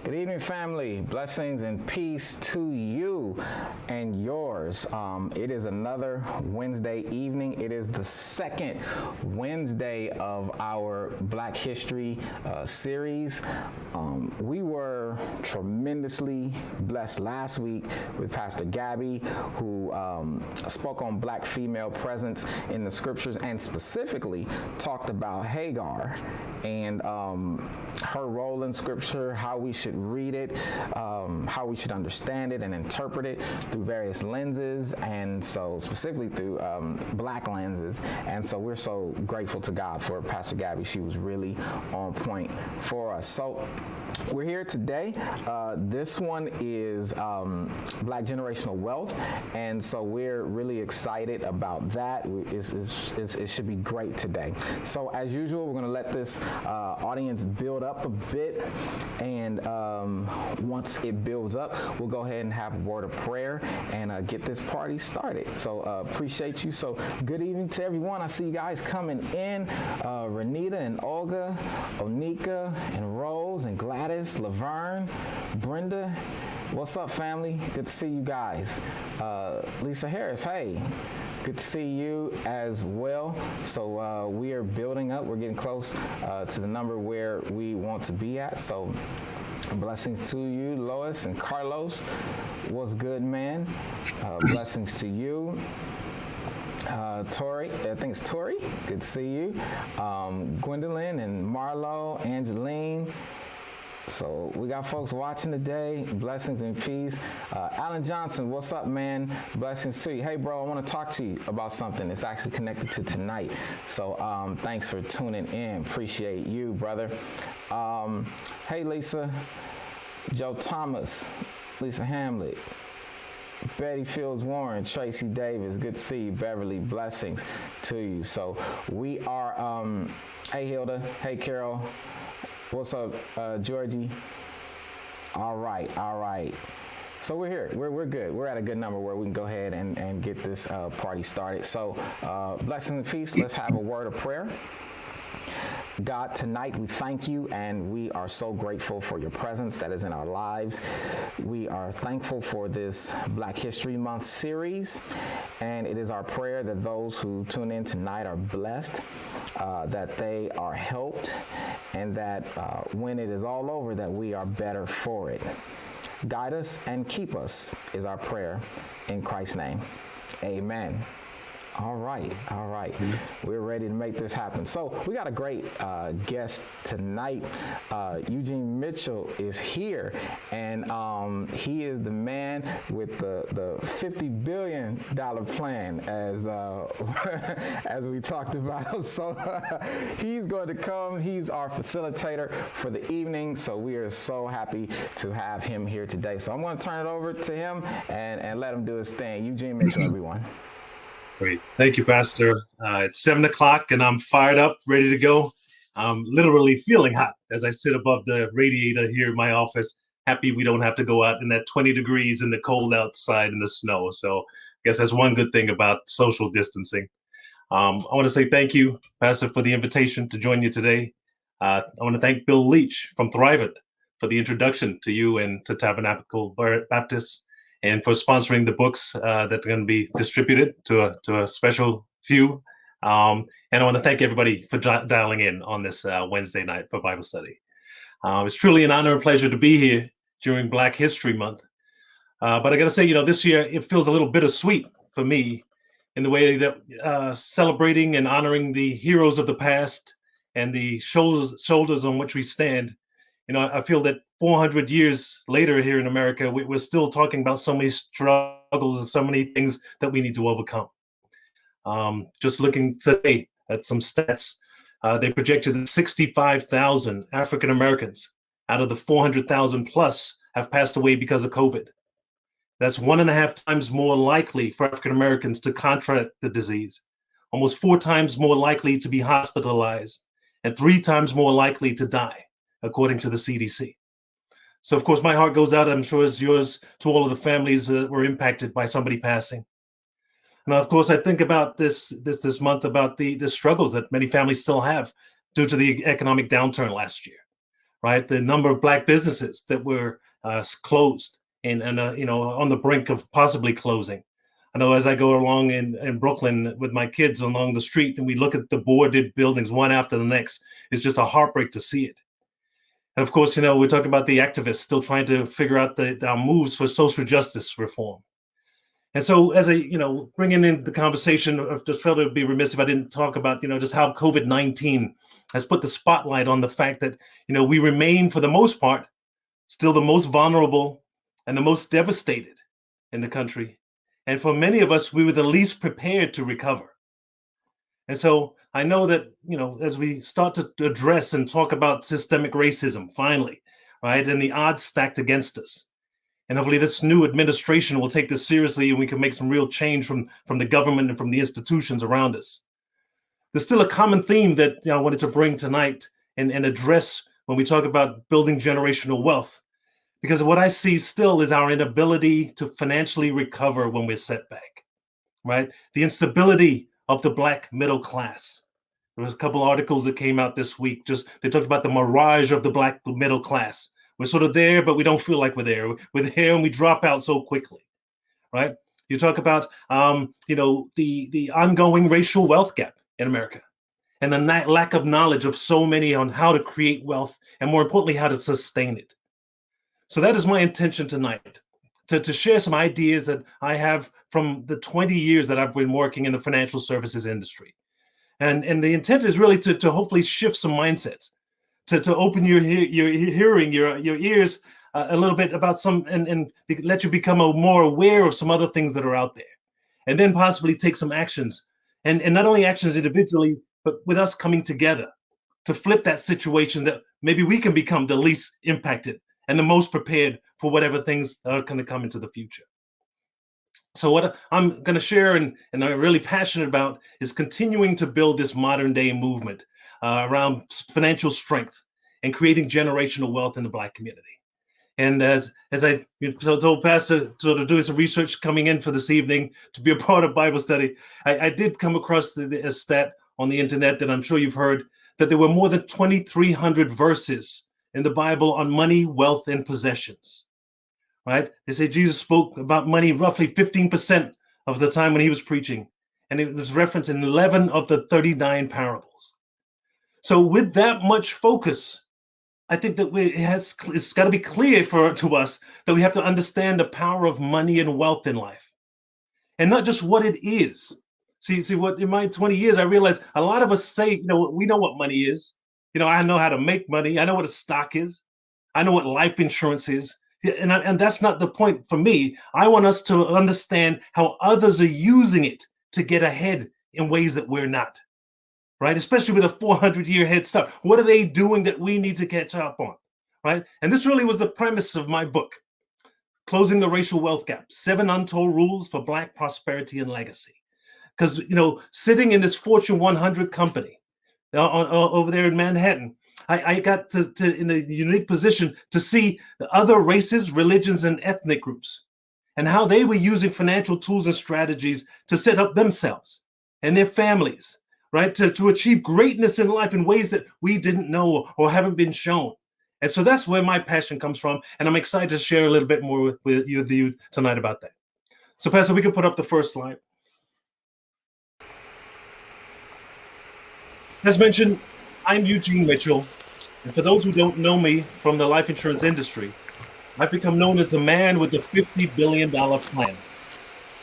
Good evening, family. Blessings and peace to you and yours. It is another Wednesday evening. It is the second Wednesday of our Black History series. We were tremendously blessed last week with Pastor Gabby, who spoke on Black female presence in the scriptures and specifically talked about Hagar and her role in scripture, how we should read it, how we should understand it and interpret it through various lenses, and so specifically through Black lenses. And so we're so grateful to God for Pastor Gabby. She was really on point for us. So we're here today. This one is Black generational wealth, and so we're really excited about that. It should be great today. So as usual, we're going to let this audience build up a bit, and once it builds up, we'll go ahead and have a word of prayer and get this party started. So appreciate you. So good evening to everyone. I see you guys coming in. Renita and Olga, Onika and Rose and Gladys, Laverne, Brenda. What's up, family? Good to see you guys. Lisa Harris, hey. Good to see you as well. So we are building up. We're getting close to the number where we want to be at. So blessings to you, Lois and Carlos. What's good, man? Blessings to you. Tori, I think it's Tori. Good to see you. Gwendolyn and Marlo, Angeline. So we got folks watching today. Blessings and peace. Alan Johnson, what's up, man? Blessings to you. Hey, bro, I want to talk to you about something that's actually connected to tonight. So thanks for tuning in. Appreciate you, brother. Hey, Lisa. Joe Thomas. Lisa Hamlet. Betty Fields Warren, Tracy Davis, good to see you. Beverly, blessings to you. So we are, hey Hilda, hey Carol, what's up, Georgie? All right. So we're here, we're good. We're at a good number where we can go ahead and get this party started. So blessings and peace, let's have a word of prayer. God, tonight we thank you and we are so grateful for your presence that is in our lives. We are thankful for this Black History Month series, and it is our prayer that those who tune in tonight are blessed, that they are helped, and that when it is all over, that we are better for it. Guide us and keep us is our prayer in Christ's name. Amen. All right. We're ready to make this happen. So we got a great guest tonight. Eugene Mitchell is here, and he is the man with the $50 billion plan, as as we talked about. So he's going to come. He's our facilitator for the evening. So we are so happy to have him here today. So I'm going to turn it over to him and let him do his thing. Eugene Mitchell, everyone. Great. Thank you, Pastor. It's 7 o'clock and I'm fired up, ready to go. I'm literally feeling hot as I sit above the radiator here in my office. Happy we don't have to go out in that 20 degrees in the cold outside in the snow. So I guess that's one good thing about social distancing. I want to say thank you, Pastor, for the invitation to join you today. I want to thank Bill Leach from Thrive It for the introduction to you and to Tabernacle Baptist, and for sponsoring the books that are going to be distributed to a special few. And I want to thank everybody for dialing in on this Wednesday night for Bible study. It's truly an honor and pleasure to be here during Black History Month. But I got to say, this year it feels a little bittersweet for me in the way that celebrating and honoring the heroes of the past and the shoulders on which we stand. I feel that 400 years later here in America, we're still talking about so many struggles and so many things that we need to overcome. Just looking today at some stats, they projected that 65,000 African Americans out of the 400,000 plus have passed away because of COVID. That's 1.5 times more likely for African Americans to contract the disease, almost 4 times more likely to be hospitalized, and 3 times more likely to die, according to the CDC. So, of course, my heart goes out, I'm sure as yours, to all of the families that were impacted by somebody passing. And of course, I think about this month, about the struggles that many families still have due to the economic downturn last year. right? The number of Black businesses that were closed and on the brink of possibly closing. I know as I go along in Brooklyn with my kids along the street and we look at the boarded buildings one after the next, it's just a heartbreak to see it. And of course, we talk about the activists still trying to figure out our moves for social justice reform. And so as bringing in the conversation, I just felt it would be remiss if I didn't talk about, just how COVID-19 has put the spotlight on the fact that, we remain, for the most part, still the most vulnerable and the most devastated in the country. And for many of us, we were the least prepared to recover. And so I know that, as we start to address and talk about systemic racism, finally, right, and the odds stacked against us, and hopefully this new administration will take this seriously and we can make some real change from the government and from the institutions around us. There's still a common theme that I wanted to bring tonight and address when we talk about building generational wealth. Because what I see still is our inability to financially recover when we're set back, right? The instability of the Black middle class. There was a couple articles that came out this week. They talked about the mirage of the Black middle class. We're sort of there, but we don't feel like we're there. We're there and we drop out so quickly, right? You talk about, the ongoing racial wealth gap in America and the lack of knowledge of so many on how to create wealth and, more importantly, how to sustain it. So that is my intention tonight, to share some ideas that I have from the 20 years that I've been working in the financial services industry. And the intent is really to hopefully shift some mindsets, to open your hearing, your ears a little bit about some, and let you become more aware of some other things that are out there, and then possibly take some actions, and not only actions individually, but with us coming together to flip that situation that maybe we can become the least impacted and the most prepared for whatever things are going to come into the future. So what I'm going to share and I'm really passionate about is continuing to build this modern day movement around financial strength and creating generational wealth in the Black community. And as I told Pastor, sort of doing some research coming in for this evening to be a part of Bible study, I did come across a stat on the internet that I'm sure you've heard, that there were more than 2,300 verses in the Bible on money, wealth, and possessions, right? They say Jesus spoke about money roughly 15% of the time when he was preaching, and it was referenced in 11 of the 39 parables. So with that much focus, I think that it's got to be clear to us that we have to understand the power of money and wealth in life, and not just what it is. See what in my 20 years, I realized a lot of us say, we know what money is. I know how to make money. I know what a stock is. I know what life insurance is. And that's not the point for me. I want us to understand how others are using it to get ahead in ways that we're not, right? Especially with a 400-year head start. What are they doing that we need to catch up on, right? And this really was the premise of my book, Closing the Racial Wealth Gap, 7 Untold Rules for Black Prosperity and Legacy. Because, sitting in this Fortune 100 company over there in Manhattan, I got to in a unique position to see the other races, religions, and ethnic groups, and how they were using financial tools and strategies to set up themselves and their families, right, to achieve greatness in life in ways that we didn't know or haven't been shown. And so that's where my passion comes from, and I'm excited to share a little bit more with you tonight about that. So, Pastor, we can put up the first slide. As mentioned, I'm Eugene Mitchell, and for those who don't know me from the life insurance industry, I've become known as the man with the $50 billion plan.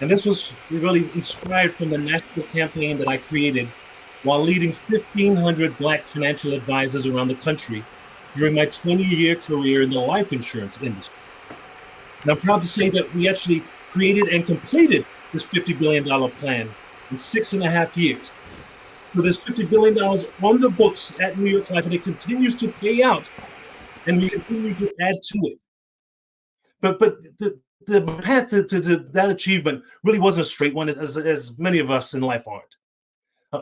And this was really inspired from the national campaign that I created while leading 1,500 Black financial advisors around the country during my 20-year career in the life insurance industry. And I'm proud to say that we actually created and completed this $50 billion plan in 6.5 years. So there's $50 billion on the books at New York Life, and it continues to pay out, and we continue to add to it. But the path to that achievement really wasn't a straight one, as many of us in life aren't.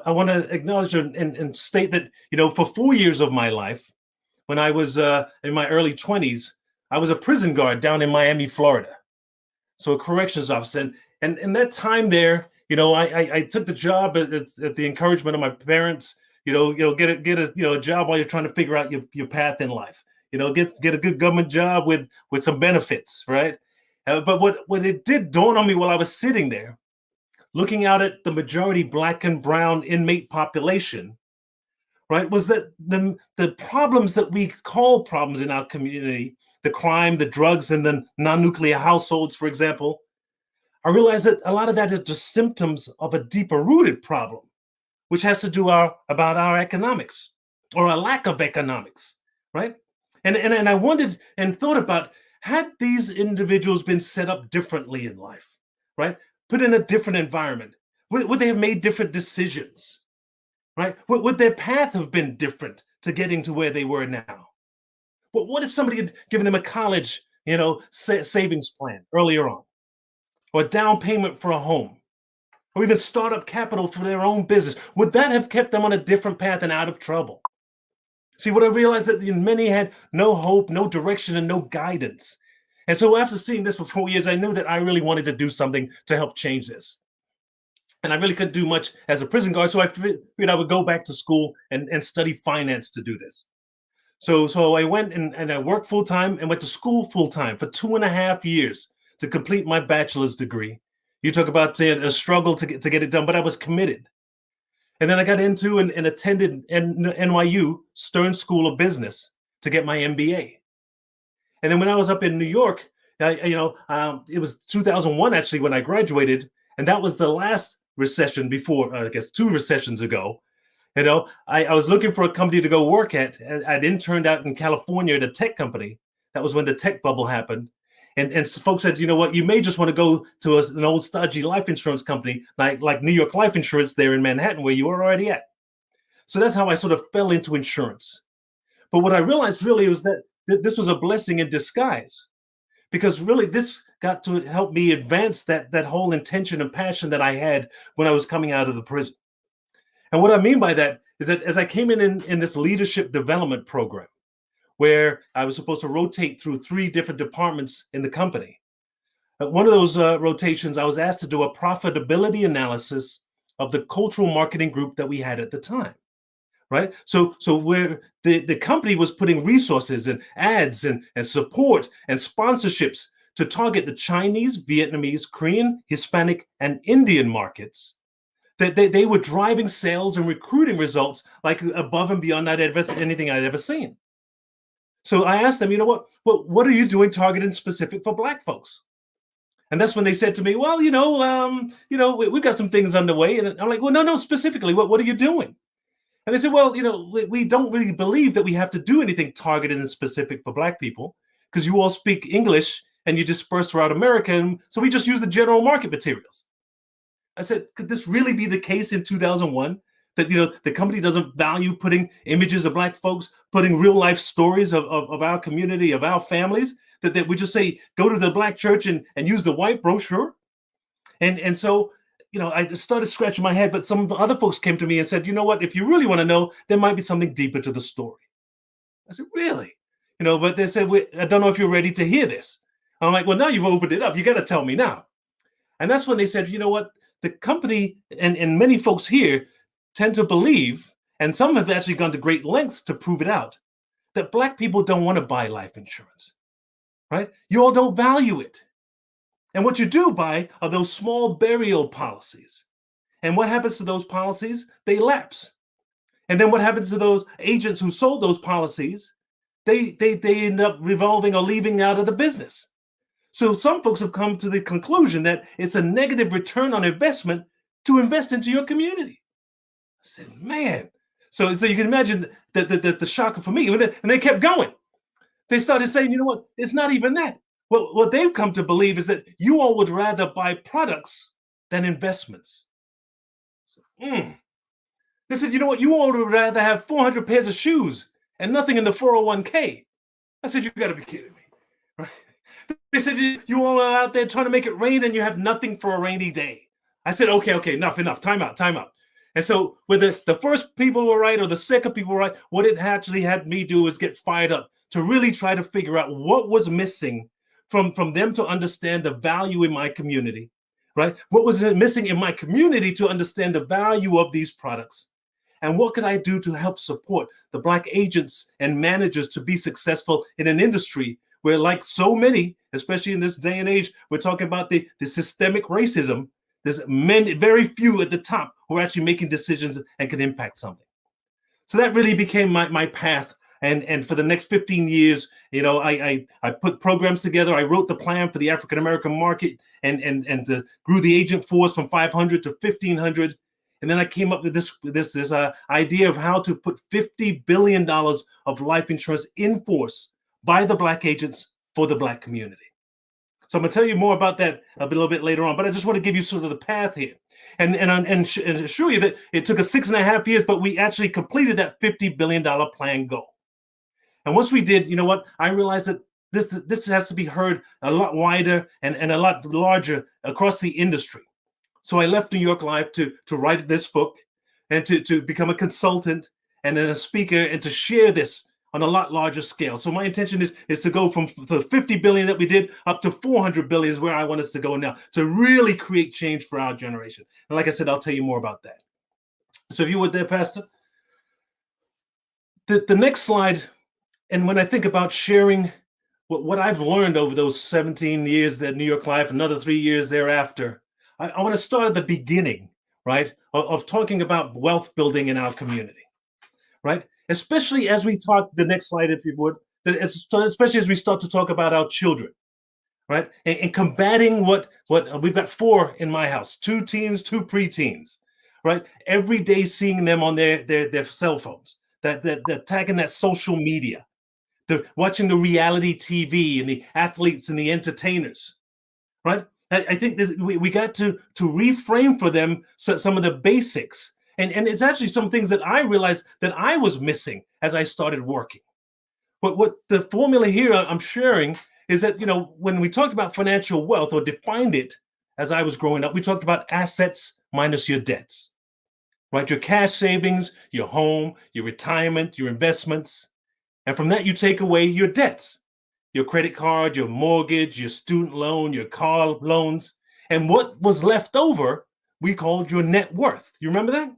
I want to acknowledge and state that, for 4 years of my life, when I was in my early 20s, I was a prison guard down in Miami, Florida. So a corrections officer. And in that time there, I took the job at the encouragement of my parents, get a job while you're trying to figure out your path in life. get a good government job with some benefits, right? But what it did dawn on me while I was sitting there, looking out at the majority Black and brown inmate population, right, was that the problems that we call problems in our community, the crime, the drugs, and the non-nuclear households, for example, I realized that a lot of that is just symptoms of a deeper rooted problem, which has to do about our economics or a lack of economics, right? And I wondered and thought about, had these individuals been set up differently in life, right? Put in a different environment, would they have made different decisions, right? Would their path have been different to getting to where they were now? But what if somebody had given them a college, savings plan earlier on, or a down payment for a home, or even startup capital for their own business? Would that have kept them on a different path and out of trouble? See, what I realized that many had no hope, no direction, and no guidance. And so after seeing this for 4 years, I knew that I really wanted to do something to help change this. And I really couldn't do much as a prison guard, so I figured I would go back to school and study finance to do this. So I went and I worked full-time and went to school full-time for 2.5 years to complete my bachelor's degree. You talk about a struggle to get it done, but I was committed. And then I got into and attended NYU Stern School of Business to get my MBA. And then when I was up in New York, it was 2001 actually when I graduated, and that was the last recession before, I guess 2 recessions ago. I was looking for a company to go work at. I'd interned out in California at a tech company. That was when the tech bubble happened. And folks said, you know what, you may just want to go to an old stodgy life insurance company like New York Life Insurance there in Manhattan, where you were already at. So that's how I sort of fell into insurance. But what I realized really was that this was a blessing in disguise, because really this got to help me advance that whole intention and passion that I had when I was coming out of the prison. And what I mean by that is that as I came in this leadership development program, where I was supposed to rotate through 3 different departments in the company. One of those rotations, I was asked to do a profitability analysis of the cultural marketing group that we had at the time, right? So where the company was putting resources and ads and support and sponsorships to target the Chinese, Vietnamese, Korean, Hispanic, and Indian markets, that they were driving sales and recruiting results like above and beyond anything I'd ever seen. So I asked them, what are you doing targeting specific for Black folks? And that's when they said to me, well, we've got some things underway. And I'm like, well, no, specifically, what are you doing? And they said, well, we don't really believe that we have to do anything targeted and specific for Black people, because you all speak English and you disperse throughout America. And so we just use the general market materials. I said, could this really be the case in 2001? That the company doesn't value putting images of Black folks, putting real life stories of our community, of our families, that we just say, go to the Black church and use the white brochure. And so, I just started scratching my head, but some other folks came to me and said, you know what, if you really want to know, there might be something deeper to the story. I said, really? But they said, I don't know if you're ready to hear this. I'm like, well, now you've opened it up. You got to tell me now. And that's when they said, you know what, the company and many folks here tend to believe, and some have actually gone to great lengths to prove it out, that Black people don't want to buy life insurance, right? You all don't value it. And what you do buy are those small burial policies. And what happens to those policies? They lapse. And then what happens to those agents who sold those policies? They end up revolving or leaving out of the business. So some folks have come to the conclusion that it's a negative return on investment to invest into your community. I said, man. So you can imagine the shocker for me. And they kept going. They started saying, you know what? It's not even that. Well, what they've come to believe is that you all would rather buy products than investments. So, They said, you know what? You all would rather have 400 pairs of shoes and nothing in the 401k. I said, you got to be kidding me. Right? They said, you all are out there trying to make it rain and you have nothing for a rainy day. I said, okay, enough. Time out. And so whether the first people were right or the second people were right, what it actually had me do was get fired up to really try to figure out what was missing from them to understand the value in my community, right? What was missing in my community to understand the value of these products? And what could I do to help support the Black agents and managers to be successful in an industry where, like so many, especially in this day and age, we're talking about the systemic racism. There's very few at the top who are actually making decisions and can impact something. So that really became my path. And for the next 15 years, I put programs together. I wrote the plan for the African American market and grew the agent force from 500 to 1,500. And then I came up with this idea of how to put $50 billion of life insurance in force by the Black agents for the Black community. So I'm going to tell you more about that a little bit later on, but I just want to give you sort of the path here and assure you that it took us 6.5 years, but we actually completed that $50 billion plan goal. And once we did, you know what, I realized that this has to be heard a lot wider and a lot larger across the industry. So I left New York Life to write this book and to become a consultant and then a speaker and to share this on a lot larger scale. So my intention is to go from the 50 billion that we did up to 400 billion is where I want us to go now, to really create change for our generation. And like I said, I'll tell you more about that. So if you would there, Pastor. The next slide, and when I think about sharing what I've learned over those 17 years at New York Life, another 3 years thereafter, I want to start at the beginning, right, of talking about wealth building in our community, right? Especially as we talk, the next slide, if you would, especially as we start to talk about our children, right? And combating what we've got 4 in my house, 2 teens, 2 preteens, right? Every day seeing them on their cell phones, that attacking that social media, watching the reality TV and the athletes and the entertainers, right? I think we got to reframe for them some of the basics. And it's actually some things that I realized that I was missing as I started working. But what the formula here I'm sharing is that, when we talked about financial wealth or defined it as I was growing up, we talked about assets minus your debts, right? Your cash savings, your home, your retirement, your investments. And from that, you take away your debts, your credit card, your mortgage, your student loan, your car loans. And what was left over, we called your net worth. You remember that?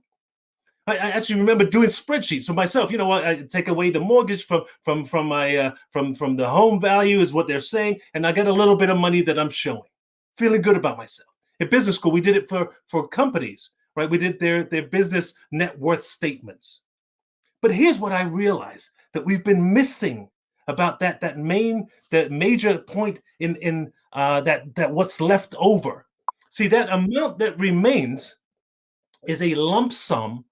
I actually remember doing spreadsheets for myself. You know what? I take away the mortgage from the home value is what they're saying, and I got a little bit of money that I'm showing, feeling good about myself. At business school, we did it for companies, right? We did their business net worth statements. But here's what I realized that we've been missing about that major point in that what's left over. See, that amount that remains is a lump sum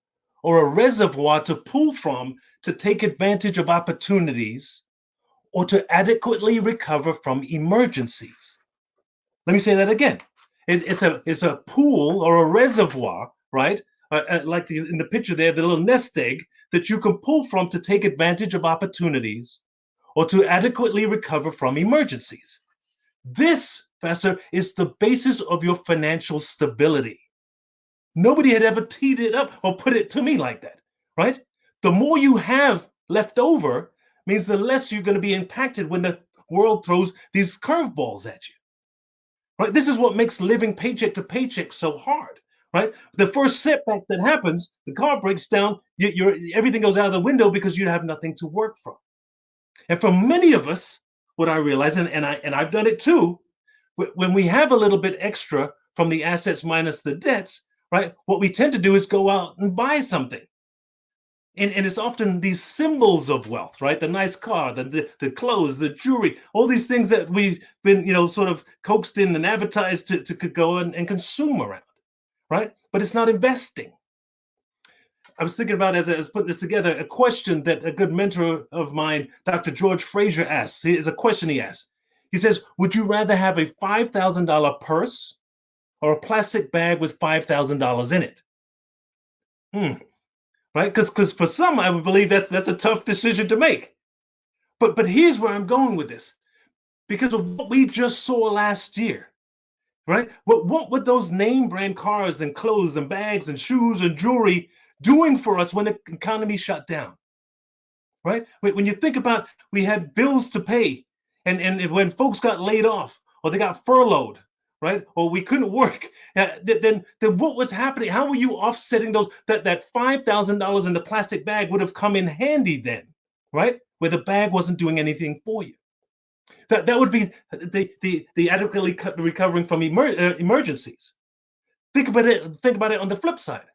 or a reservoir to pull from to take advantage of opportunities or to adequately recover from emergencies. Let me say that again. It's a pool or a reservoir, right? Like in the picture there, the little nest egg that you can pull from to take advantage of opportunities or to adequately recover from emergencies. This, Pastor, is the basis of your financial stability. Nobody had ever teed it up or put it to me like that, right? The more you have left over means the less you're going to be impacted when the world throws these curveballs at you, right? This is what makes living paycheck to paycheck so hard, right? The first setback that happens, the car breaks down, everything goes out of the window because you have nothing to work from. And for many of us, what I realize, and I've done it too, when we have a little bit extra from the assets minus the debts, right? What we tend to do is go out and buy something. And it's often these symbols of wealth, right? The nice car, the clothes, the jewelry, all these things that we've been, sort of coaxed in and advertised to go and consume around, right? But it's not investing. I was thinking about, as I was putting this together, a question that a good mentor of mine, Dr. George Fraser, asks. It's a question he asks. He says, would you rather have a $5,000 purse or a plastic bag with $5,000 in it? Right? Because for some, I would believe that's a tough decision to make. But here's where I'm going with this. Because of what we just saw last year, right? What would those name brand cars and clothes and bags and shoes and jewelry doing for us when the economy shut down, right? When you think about, we had bills to pay, and when folks got laid off or they got furloughed, right? Or we couldn't work, then what was happening? How were you offsetting those? That $5,000 in the plastic bag would have come in handy then, right? Where the bag wasn't doing anything for you. That would be the adequately recovering from emergencies. Think about it. Think about it on the flip side.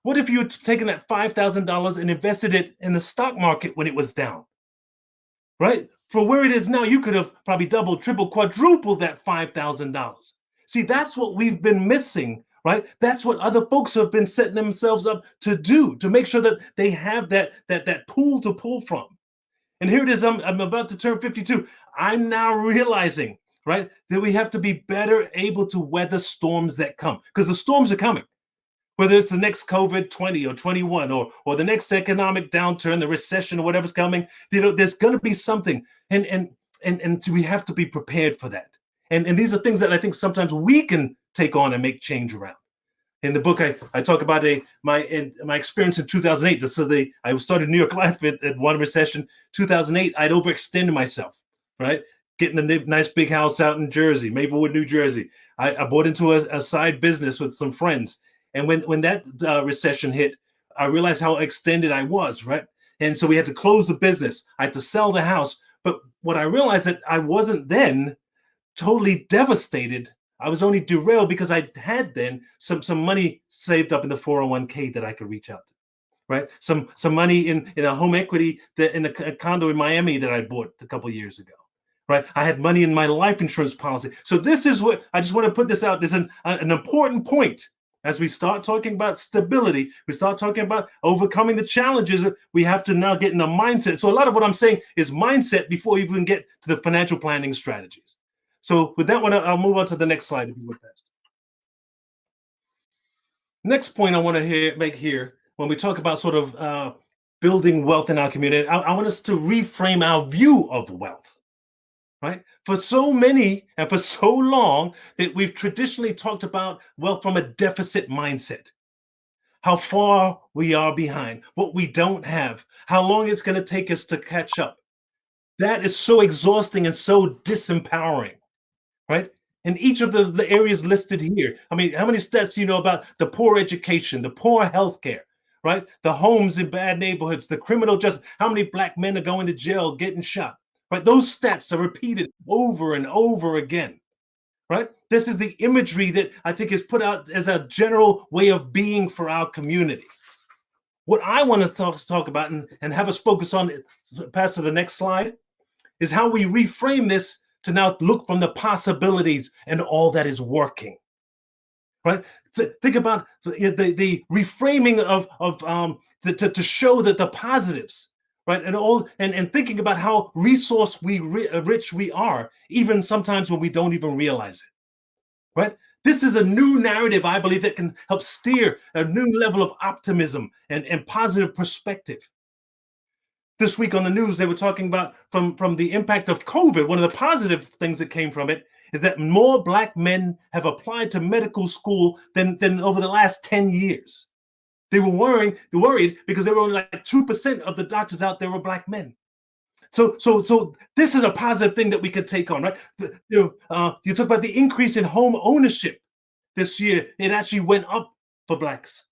What if you had taken that $5,000 and invested it in the stock market when it was down? Right? For where it is now, you could have probably doubled, tripled, quadrupled that $5,000. See, that's what we've been missing, right? That's what other folks have been setting themselves up to do, to make sure that they have that pool to pull from. And here it is, I'm about to turn 52. I'm now realizing, right, that we have to be better able to weather storms that come, because the storms are coming. Whether it's the next COVID-20 or 21 or the next economic downturn, the recession or whatever's coming, there's going to be something. And we have to be prepared for that. And these are things that I think sometimes we can take on and make change around. In the book, I talk about my experience in 2008. I started New York Life at one recession. 2008, I'd overextended myself, right? Getting a nice big house out in Jersey, Maplewood, New Jersey. I bought into a side business with some friends. And when that recession hit, I realized how extended I was, right? And so we had to close the business. I had to sell the house. But what I realized that I wasn't then totally devastated. I was only derailed because I had then some money saved up in the 401k that I could reach out to, right? Some money in a home equity in a condo in Miami that I bought a couple of years ago, right? I had money in my life insurance policy. So this is what I just want to put this out. There's an important point. As we start talking about stability, we start talking about overcoming the challenges, we have to now get in the mindset. So a lot of what I'm saying is mindset before we even get to the financial planning strategies. So with that one, I'll move on to the next slide if you would, Pastor. Next point I want to make here, when we talk about sort of building wealth in our community, I want us to reframe our view of wealth. Right? For so many and for so long that we've traditionally talked about wealth from a deficit mindset. How far we are behind, what we don't have, how long it's going to take us to catch up. That is so exhausting and so disempowering, right? In each of the areas listed here, I mean, how many stats do you know about the poor education, the poor healthcare, right? The homes in bad neighborhoods, the criminal justice, how many black men are going to jail, getting shot? Right? Those stats are repeated over and over again, right? This is the imagery that I think is put out as a general way of being for our community. What I want to talk about and have us focus on, pass to the next slide, is how we reframe this to now look from the possibilities and all that is working, right? Think about the reframing to show that the positives, right? And thinking about how rich we are, even sometimes when we don't even realize it, right? This is a new narrative, I believe, that can help steer a new level of optimism and positive perspective. This week on the news, they were talking about from the impact of COVID. One of the positive things that came from it is that more black men have applied to medical school than over the last 10 years. They were worried because there were only like 2% of the doctors out there were black men. So this is a positive thing that we could take on, right? You talk about the increase in home ownership this year. It actually went up for blacks.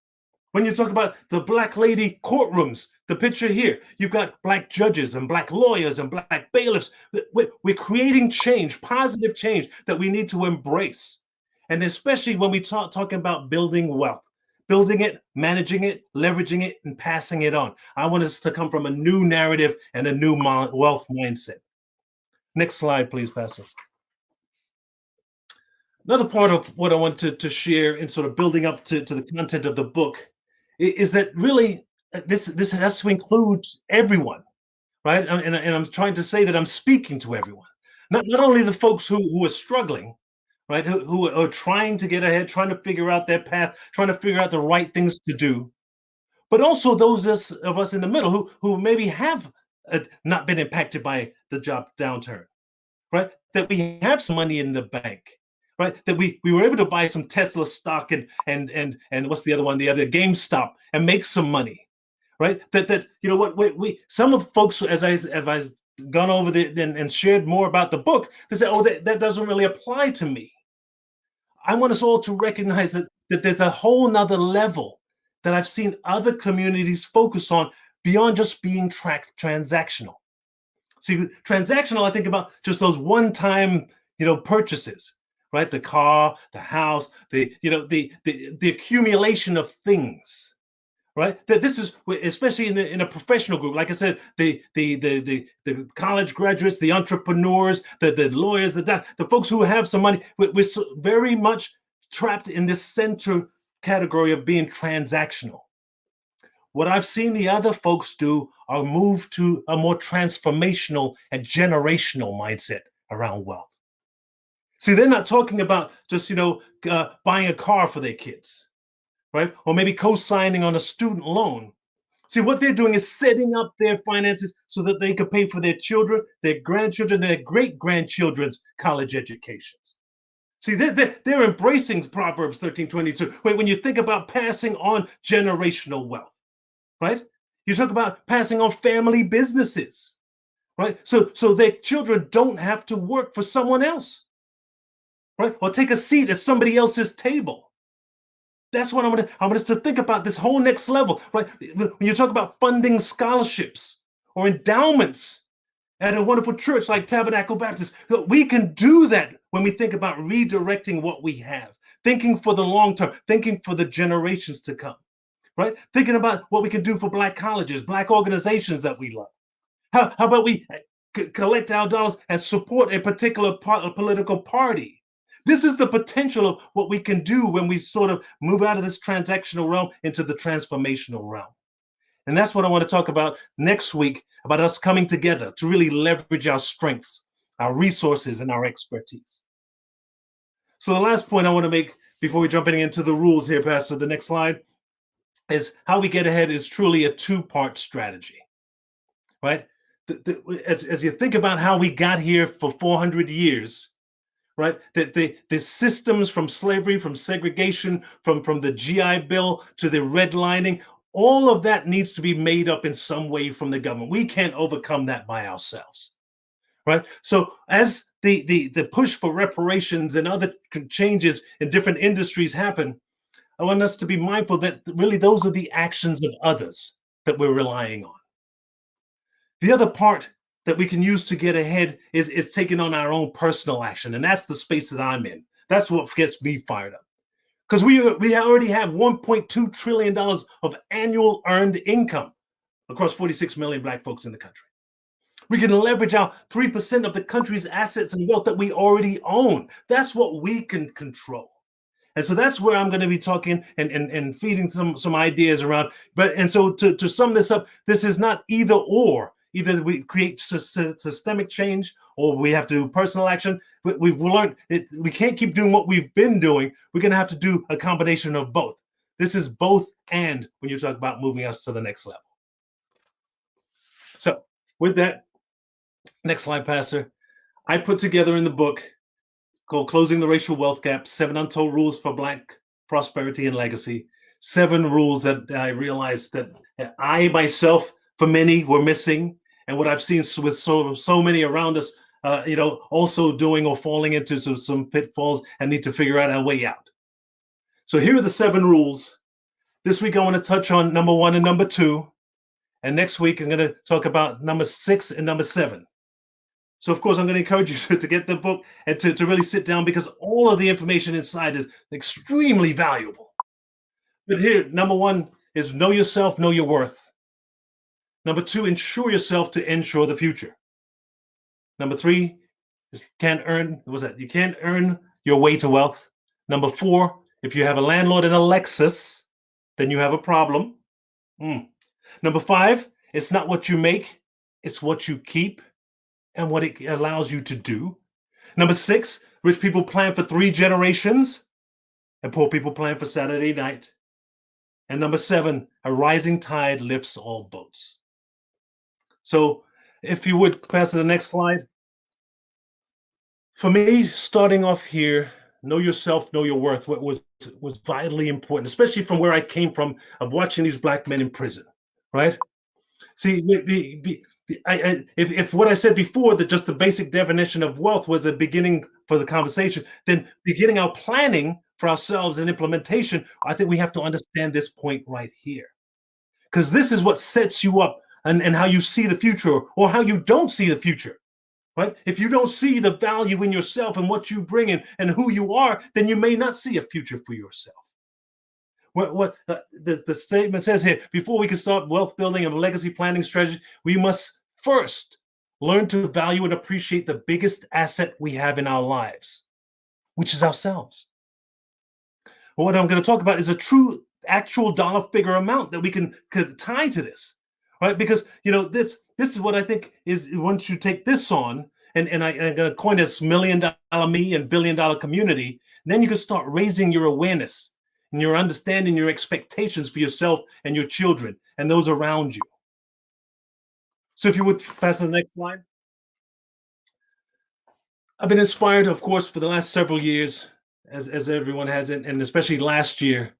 When you talk about the black lady courtrooms, the picture here, you've got black judges and black lawyers and black bailiffs. We're creating change, positive change that we need to embrace. And especially when we talking about building wealth. Building it, managing it, leveraging it, and passing it on. I want us to come from a new narrative and a new wealth mindset. Next slide, please, Pastor. Another part of what I want to share in sort of building up to the content of the book is that really this has to include everyone, right? And I'm trying to say that I'm speaking to everyone, not only the folks who are struggling, right? Who are trying to get ahead, trying to figure out their path, trying to figure out the right things to do, but also those of us in the middle who maybe have not been impacted by the job downturn, right? That we have some money in the bank, right? That we were able to buy some Tesla stock and what's the other one? The other GameStop and make some money, right? That you know what we some of folks as I've gone over and shared more about the book, they say, oh, that doesn't really apply to me. I want us all to recognize that there's a whole nother level that I've seen other communities focus on beyond just being transactional. See, transactional, I think about just those one-time, purchases, right? The car, the house, the accumulation of things, right? That this is especially in a professional group. Like I said, the college graduates, the entrepreneurs, the lawyers, the folks who have some money. We're very much trapped in this center category of being transactional. What I've seen the other folks do are move to a more transformational and generational mindset around wealth. See, they're not talking about just, buying a car for their kids, right? Or maybe co-signing on a student loan. See, what they're doing is setting up their finances so that they could pay for their children, their grandchildren, their great-grandchildren's college educations. See, they're embracing Proverbs 13:22. When you think about passing on generational wealth, right? You talk about passing on family businesses, right? So their children don't have to work for someone else, right? Or take a seat at somebody else's table. That's what I want us to think about, this whole next level, right? When you talk about funding scholarships or endowments at a wonderful church like Tabernacle Baptist, we can do that when we think about redirecting what we have, thinking for the long term, thinking for the generations to come. Right? Thinking about what we can do for Black colleges, Black organizations that we love. How about we collect our dollars and support a particular political party? This is the potential of what we can do when we sort of move out of this transactional realm into the transformational realm. And that's what I want to talk about next week, about us coming together to really leverage our strengths, our resources, and our expertise. So the last point I want to make before we jump into the rules here, Pastor, the next slide, is how we get ahead is truly a two-part strategy, right? As you think about how we got here for 400 years, right? The systems from slavery, from segregation, from the GI Bill to the redlining, all of that needs to be made up in some way from the government. We can't overcome that by ourselves, right? So as the push for reparations and other changes in different industries happen, I want us to be mindful that really those are the actions of others that we're relying on. The other part that we can use to get ahead is taking on our own personal action. And that's the space that I'm in. That's what gets me fired up. Because we already have $1.2 trillion of annual earned income across 46 million Black folks in the country. We can leverage our 3% of the country's assets and wealth that we already own. That's what we can control. And so that's where I'm going to be talking and feeding some ideas around. And so to sum this up, this is not either or. Either we create systemic change or we have to do personal action. We've learned we can't keep doing what we've been doing. We're going to have to do a combination of both. This is both and when you talk about moving us to the next level. So with that, next slide, Pastor. I put together in the book called Closing the Racial Wealth Gap, 7 Untold Rules for Black Prosperity and Legacy. 7 rules that I realized that I myself, for many, were missing. And what I've seen with so many around us, also doing or falling into some pitfalls and need to figure out our way out. So here are the 7 rules. This week, I want to touch on number 1 and number 2. And next week, I'm going to talk about number 6 and number 7. So, of course, I'm going to encourage you to get the book and to really sit down because all of the information inside is extremely valuable. But here, number 1 is know yourself, know your worth. Number 2, ensure yourself to ensure the future. Number 3 is you can't earn your way to wealth. Number 4, if you have a landlord and a Lexus, then you have a problem. Number 5, it's not what you make, it's what you keep and what it allows you to do. Number 6, rich people plan for 3 generations and poor people plan for Saturday night. And number 7, a rising tide lifts all boats. So if you would pass to the next slide. For me, starting off here, know yourself, know your worth, what was vitally important, especially from where I came from, of watching these Black men in prison, right? See, if what I said before, that just the basic definition of wealth was a beginning for the conversation, then beginning our planning for ourselves and implementation, I think we have to understand this point right here. Because this is what sets you up and how you see the future or how you don't see the future. Right? If you don't see the value in yourself and what you bring in and who you are, then you may not see a future for yourself. What the statement says here, before we can start wealth building and legacy planning strategy, we must first learn to value and appreciate the biggest asset we have in our lives, which is ourselves. What I'm going to talk about is a true actual dollar figure amount that we could tie to this, right? Because this is what I think is, once you take this on, and I'm going to coin this $1 million me and $1 billion community, then you can start raising your awareness and your understanding, your expectations for yourself and your children and those around you. So if you would pass to the next slide. I've been inspired, of course, for the last several years, as everyone has, and especially last year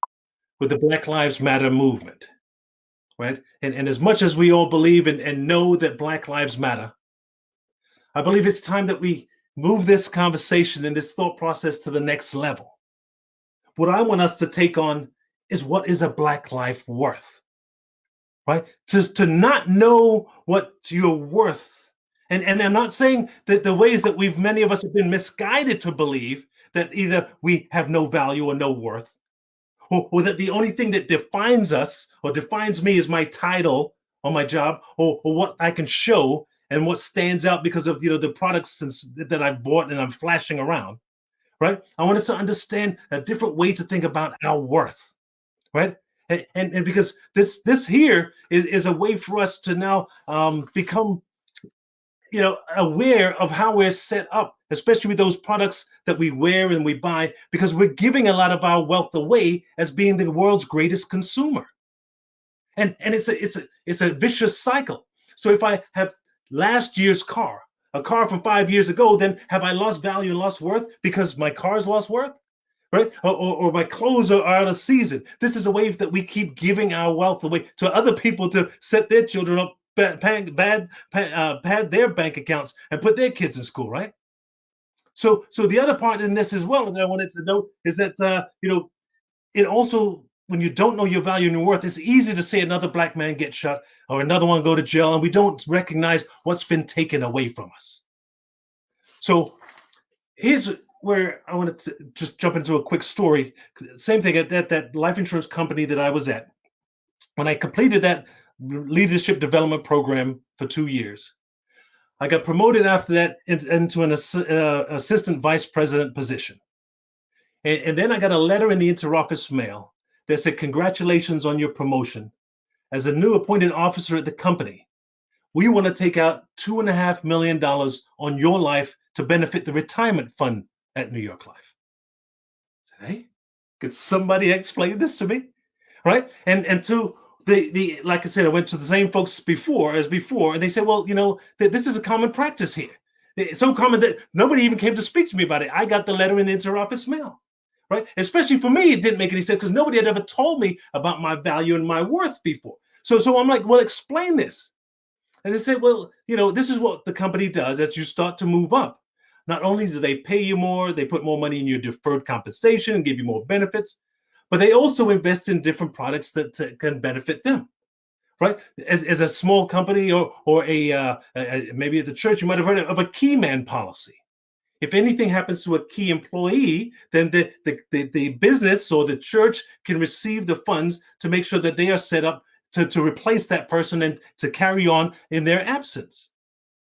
with the Black Lives Matter movement, right? And as much as we all believe and know that Black Lives Matter, I believe it's time that we move this conversation and this thought process to the next level. What I want us to take on is, what is a Black life worth, right? To not know what you're worth. And I'm not saying that the ways that many of us have been misguided to believe that either we have no value or no worth, or that the only thing that defines us or defines me is my title or my job, or what I can show and what stands out because of the products that I've bought and I'm flashing around, right? I want us to understand a different way to think about our worth, right? And because this here is a way for us to now become aware of how we're set up, especially with those products that we wear and we buy, because we're giving a lot of our wealth away as being the world's greatest consumer. And it's a vicious cycle. So if I have last year's car, a car from 5 years ago, then have I lost value and lost worth because my car's lost worth? Right? Or my clothes are out of season. This is a way that we keep giving our wealth away to other people to set their children up, pad their bank accounts and put their kids in school, right? So the other part in this as well that I wanted to note is that it also, when you don't know your value and your worth, it's easy to say another Black man gets shot or another one go to jail, and we don't recognize what's been taken away from us. So here's where I wanted to just jump into a quick story. Same thing at that life insurance company that I was at. When I completed that leadership development program for 2 years, I got promoted after that into an assistant vice president position. And then I got a letter in the interoffice mail that said, "Congratulations on your promotion. As a new appointed officer at the company, we want to take out $2.5 million on your life to benefit the retirement fund at New York Life." I said, hey, could somebody explain this to me? Right? And to the like I said, I went to the same folks before, and they said, well, this is a common practice here. It's so common that nobody even came to speak to me about it. I got the letter in the interoffice mail. Right? Especially for me, it didn't make any sense because nobody had ever told me about my value and my worth before. So I'm like, well, explain this. And they said, well, this is what the company does as you start to move up. Not only do they pay you more, they put more money in your deferred compensation and give you more benefits, but they also invest in different products that can benefit them. Right? As a small company or maybe at the church, you might have heard of a key man policy. If anything happens to a key employee, then the business or the church can receive the funds to make sure that they are set up to replace that person and to carry on in their absence.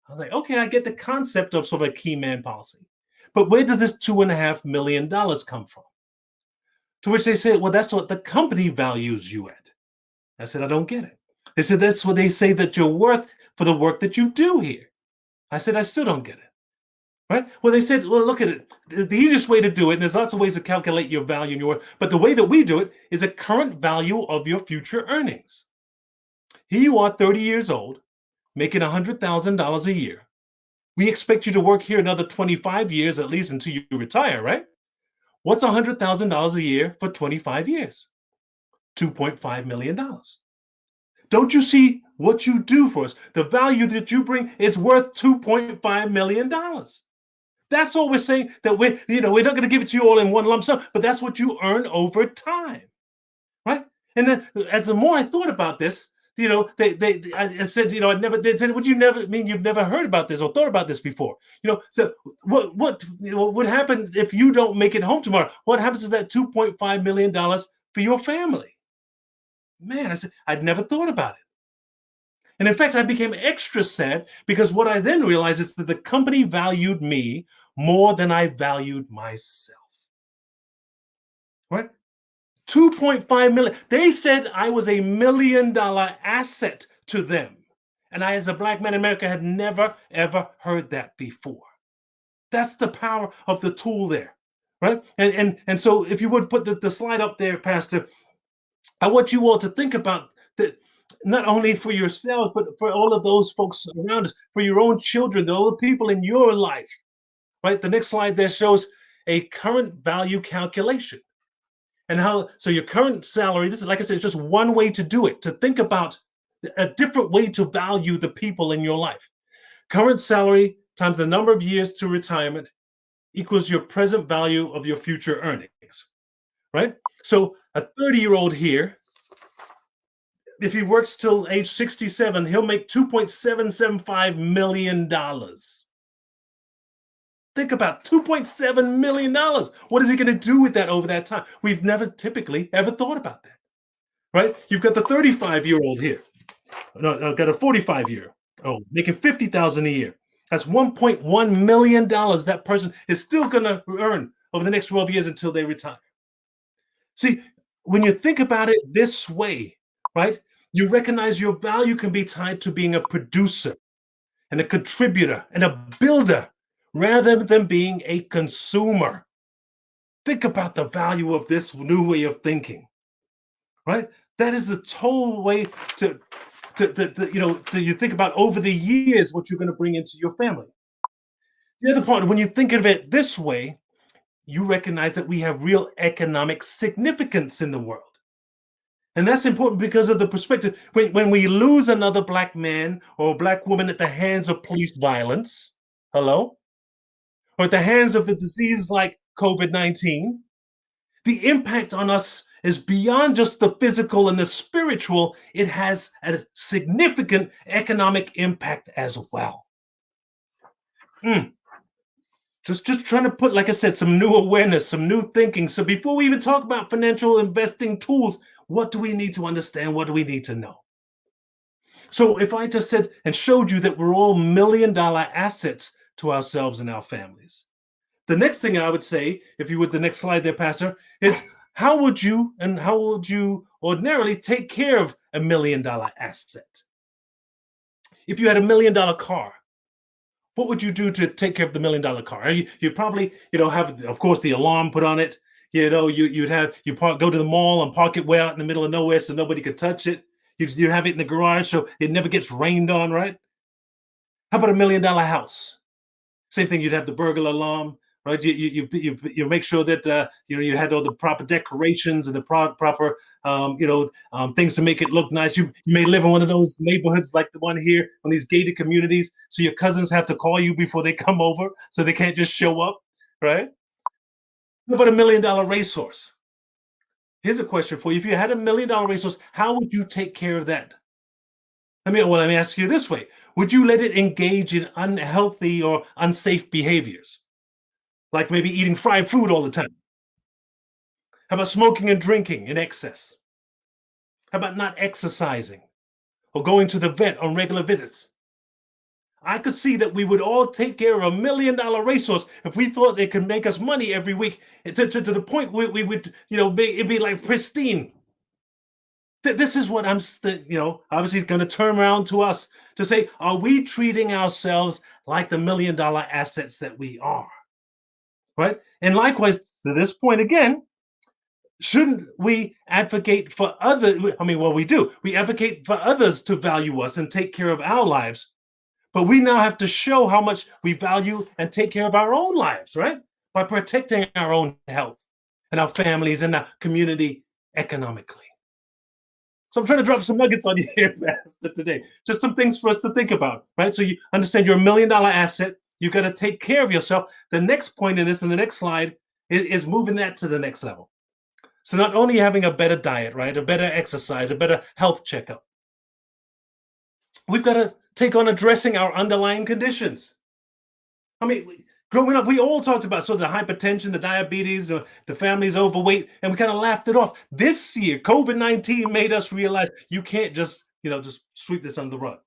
I was like, okay, I get the concept of sort of a key man policy. But where does this $2.5 million come from? To which they said, well, that's what the company values you at. I said, I don't get it. They said, that's what they say that you're worth for the work that you do here. I said, I still don't get it. Right? Well, they said, well, look at it. The easiest way to do it, and there's lots of ways to calculate your value and your worth, but the way that we do it is a current value of your future earnings. Here you are, 30 years old, making $100,000 a year. We expect you to work here another 25 years at least until you retire, right? What's $100,000 a year for 25 years? $2.5 million. Don't you see what you do for us? The value that you bring is worth $2.5 million. That's all we're saying, that we're not going to give it to you all in one lump sum, but that's what you earn over time, right? And then as the more I thought about this, I said, they said, would you never mean you've never heard about this or thought about this before? So what would happen if you don't make it home tomorrow? What happens to that $2.5 million for your family? Man, I said, I'd never thought about it. And in fact, I became extra sad because what I then realized is that the company valued me more than I valued myself. Right? 2.5 million. They said I was $1 million asset to them. And I, as a black man in America, had never, ever heard that before. That's the power of the tool there. Right? And so if you would put the slide up there, Pastor, I want you all to think about that, not only for yourselves, but for all of those folks around us, for your own children, the other people in your life. Right? The next slide there shows a current value calculation. And so your current salary, this is, like I said, it's just one way to do it, to think about a different way to value the people in your life. Current salary times the number of years to retirement equals your present value of your future earnings, right? So a 30-year-old here, if he works till age 67, he'll make $2.775 million. Think about $2.7 million. What is he going to do with that over that time? We've never typically ever thought about that, right? You've got the 35-year-old here. No, I've got a 45-year-old making $50,000 a year. That's $1.1 million that person is still going to earn over the next 12 years until they retire. See, when you think about it this way, right, you recognize your value can be tied to being a producer and a contributor and a builder rather than being a consumer. Think about the value of this new way of thinking, right? That is the total way to you think about over the years what you're going to bring into your family. The other part, when you think of it this way, you recognize that we have real economic significance in the world. And that's important because of the perspective. When we lose another black man or black woman at the hands of police violence, hello? Or at the hands of the disease like COVID-19, the impact on us is beyond just the physical and the spiritual. It has a significant economic impact as well. Just trying to put, like I said, some new awareness, some new thinking. So before we even talk about financial investing tools, what do we need to understand? What do we need to know? So if I just said and showed you that we're all $1 million assets to ourselves and our families, the next thing I would say, if you would, the next slide there, Pastor, is how would you ordinarily take care of $1 million asset? If you had $1 million car, what would you do to take care of the $1 million car? You'd probably, have, of course, the alarm put on it. You'd go to the mall and park it way out in the middle of nowhere so nobody could touch it. You have it in the garage so it never gets rained on, right? How about $1 million house? Same thing. You'd have the burglar alarm, right? You make sure that you had all the proper decorations and the proper things to make it look nice. You may live in one of those neighborhoods like the one here, on these gated communities, so your cousins have to call you before they come over, so they can't just show up, right? What about $1 million racehorse? Here's a question for you. If you had $1 million racehorse, how would you take care of that? Let me ask you this way. Would you let it engage in unhealthy or unsafe behaviors? Like maybe eating fried food all the time? How about smoking and drinking in excess? How about not exercising or going to the vet on regular visits? I could see that we would all take care of $1 million racehorse if we thought it could make us money every week to the point where we would, it'd be like pristine. This is what I'm, obviously going to turn around to us to say, are we treating ourselves like the $1 million assets that we are? Right? And likewise, to this point again, shouldn't we advocate for others? We do. We advocate for others to value us and take care of our lives. But we now have to show how much we value and take care of our own lives, right? By protecting our own health and our families and our community economically. So I'm trying to drop some nuggets on you here, Master, today. Just some things for us to think about, right? So you understand you're $1 million asset. You got to take care of yourself. The next point in this, in the next slide, is moving that to the next level. So not only having a better diet, right, a better exercise, a better health checkup, we've got to take on addressing our underlying conditions. I mean, growing up, we all talked about the hypertension, the diabetes, the family's overweight, and we kind of laughed it off. This year, COVID-19 made us realize you can't just sweep this under the rug.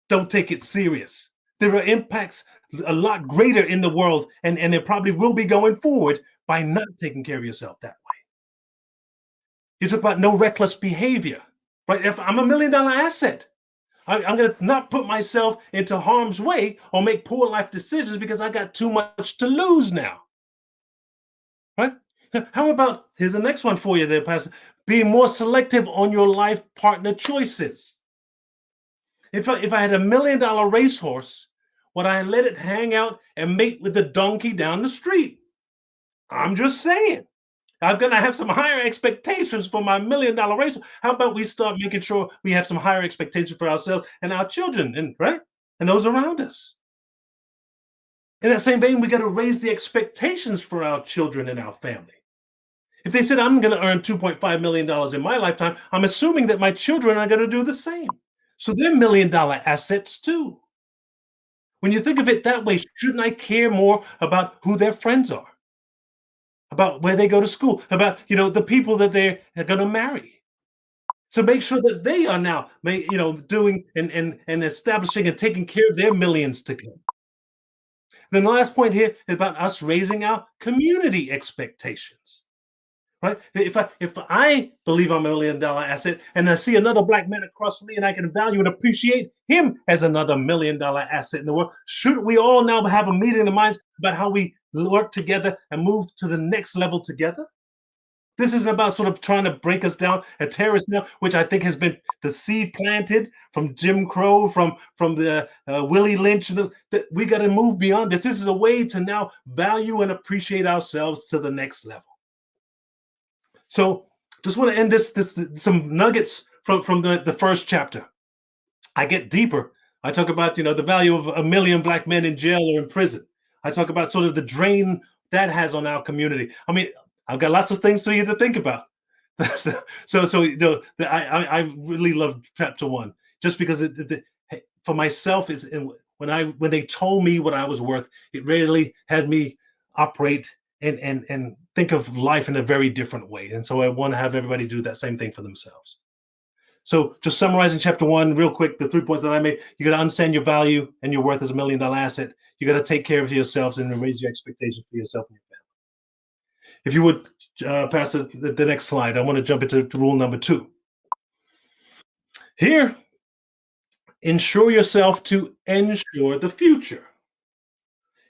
Don't take it serious. There are impacts a lot greater in the world, and there probably will be going forward by not taking care of yourself that way. You talk about no reckless behavior, right? If I'm $1 million asset, I'm going to not put myself into harm's way or make poor life decisions because I got too much to lose now. Right? How about, here's the next one for you there, Pastor. Being more selective on your life partner choices. If I had $1 million racehorse, would I let it hang out and mate with the donkey down the street? I'm just saying. I'm going to have some higher expectations for my $1 million race. How about we start making sure we have some higher expectations for ourselves and our children, and those around us. In that same vein, we got to raise the expectations for our children and our family. If they said, I'm going to earn $2.5 million in my lifetime, I'm assuming that my children are going to do the same. So they're $1 million assets too. When you think of it that way, shouldn't I care more about who their friends are? About where they go to school, about the people that they're going to marry. So make sure that they are now doing and establishing and taking care of their millions to come. Then the last point here is about us raising our community expectations. Right? If I believe I'm $1 million asset and I see another black man across from me and I can value and appreciate him as another $1 million asset in the world, shouldn't we all now have a meeting in the minds about how we work together and move to the next level together? This isn't about sort of trying to break us down and tear us down, which I think has been the seed planted from Jim Crow, from the Willie Lynch. That we got to move beyond this. This is a way to now value and appreciate ourselves to the next level. So just want to end this some nuggets from the first chapter. I get deeper. I talk about, the value of 1 million black men in jail or in prison. I talk about sort of the drain that has on our community. I mean, I've got lots of things for you to think about. I really love chapter 1 just because for myself when they told me what I was worth, it really had me operate and think of life in a very different way. And so I want to have everybody do that same thing for themselves. So just summarizing chapter 1 real quick, the 3 points that I made: you got to understand your value and your worth as $1 million asset. You got to take care of yourselves and raise your expectations for yourself and your family. If you would pass the next slide, I want to jump into rule number 2. Here, insure yourself to ensure the future.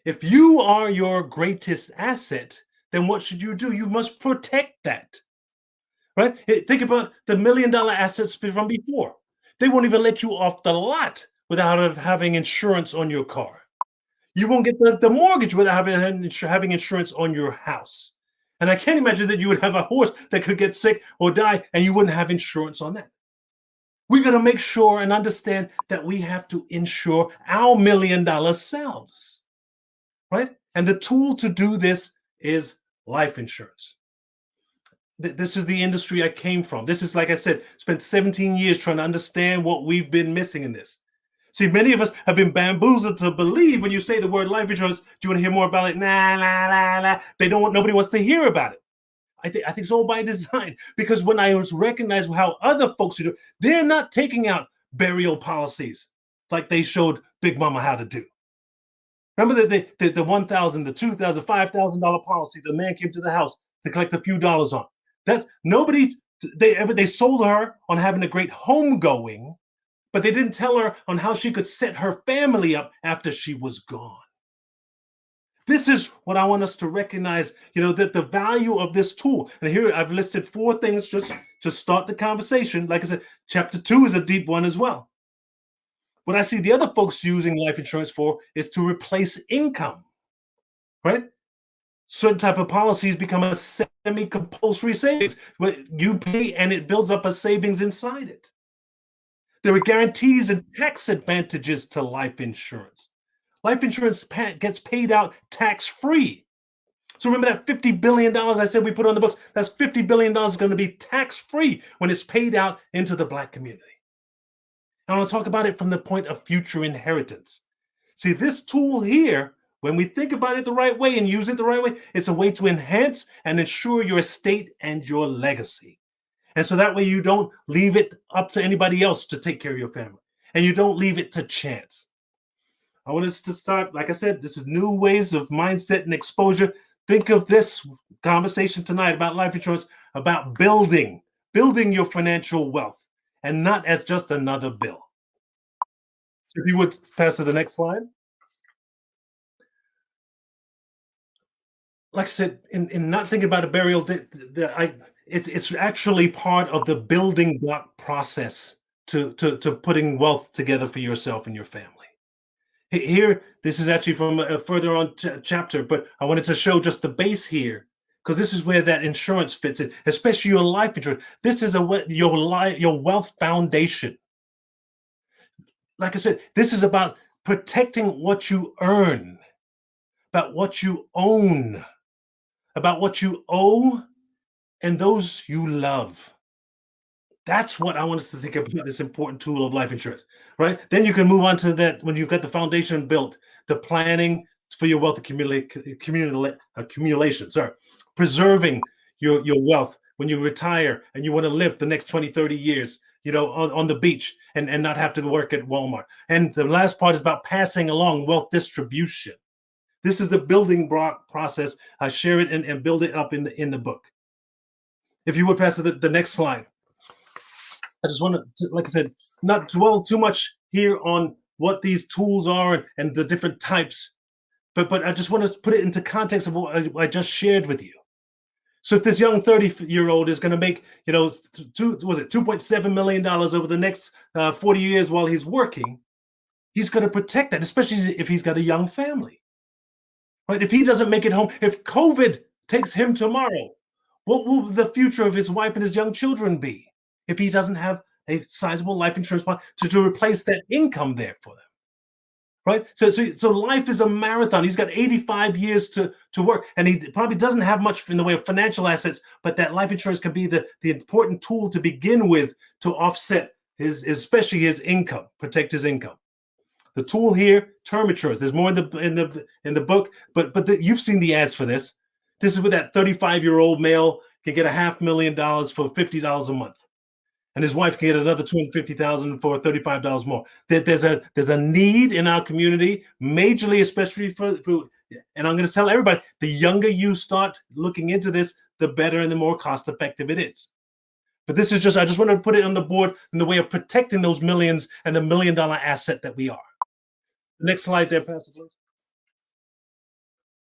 If you are your greatest asset, then what should you do? You must protect that, right? Think about the $1 million assets from before. They won't even let you off the lot without having insurance on your car. You won't get the mortgage without having insurance on your house. And I can't imagine that you would have a horse that could get sick or die and you wouldn't have insurance on that. We got to make sure and understand that we have to insure our $1 million selves. Right? And the tool to do this is life insurance. This is the industry I came from. This is, like I said, spent 17 years trying to understand what we've been missing in this. See, many of us have been bamboozled to believe when you say the word life insurance, do you want to hear more about it? Nah. Nobody wants to hear about it. I think it's all by design, because when I was recognized how other folks do, they're not taking out burial policies like they showed Big Mama how to do. Remember the $1,000, the $2,000, $5,000 policy the man came to the house to collect a few dollars on. That's nobody. They sold her on having a great homegoing, but they didn't tell her on how she could set her family up after she was gone. This is what I want us to recognize, that the value of this tool. And here I've listed 4 things just to start the conversation. Like I said, chapter 2 is a deep one as well. What I see the other folks using life insurance for is to replace income, right? Certain type of policies become a semi-compulsory savings. You pay and it builds up a savings inside it. There are guarantees and tax advantages to life insurance. Life insurance gets paid out tax-free. So remember that $50 billion I said we put on the books? That's $50 billion going to be tax-free when it's paid out into the Black community. I want to talk about it from the point of future inheritance. See, this tool here, when we think about it the right way and use it the right way, it's a way to enhance and ensure your estate and your legacy. And so that way you don't leave it up to anybody else to take care of your family. And you don't leave it to chance. I want us to start, like I said, this is new ways of mindset and exposure. Think of this conversation tonight about life insurance, about building your financial wealth, and not as just another bill. So if you would pass to the next slide. Like I said, in not thinking about a burial, it's actually part of the building block process to putting wealth together for yourself and your family. Here, this is actually from a further on chapter, but I wanted to show just the base here, because this is where that insurance fits in, especially your life insurance. This is your wealth foundation. Like I said, this is about protecting what you earn, about what you own, about what you owe, and those you love. That's what I want us to think about, this important tool of life insurance, right? Then you can move on to that when you've got the foundation built, the planning for your wealth accumulation, preserving your wealth when you retire and you want to live the next 20, 30 years, on the beach and not have to work at Walmart. And the last part is about passing along wealth distribution. This is the building block process. I share it and build it up in the book. If you would pass to the next slide. I just want to, like I said, not dwell too much here on what these tools are and the different types, but I just want to put it into context of what I just shared with you. So if this young 30-year-old is going to make, $2.7 million over the next 40 years while he's working, he's going to protect that, especially if he's got a young family. Right? If he doesn't make it home, if COVID takes him tomorrow, what will the future of his wife and his young children be if he doesn't have a sizable life insurance plan to replace that income there for them? Right? So life is a marathon. He's got 85 years to work, and he probably doesn't have much in the way of financial assets, but that life insurance can be the important tool to begin with to offset especially his income, protect his income. The tool here, term insurance. There's more in the book, but you've seen the ads for this. This is where that 35-year-old male can get $500,000 for $50 a month, and his wife can get another $250,000 for $35 more. There's a need in our community, majorly, especially for. And I'm going to tell everybody: the younger you start looking into this, the better and the more cost-effective it is. But this is I just want to put it on the board in the way of protecting those millions and the $1 million asset that we are. Next slide there, Pastor, please.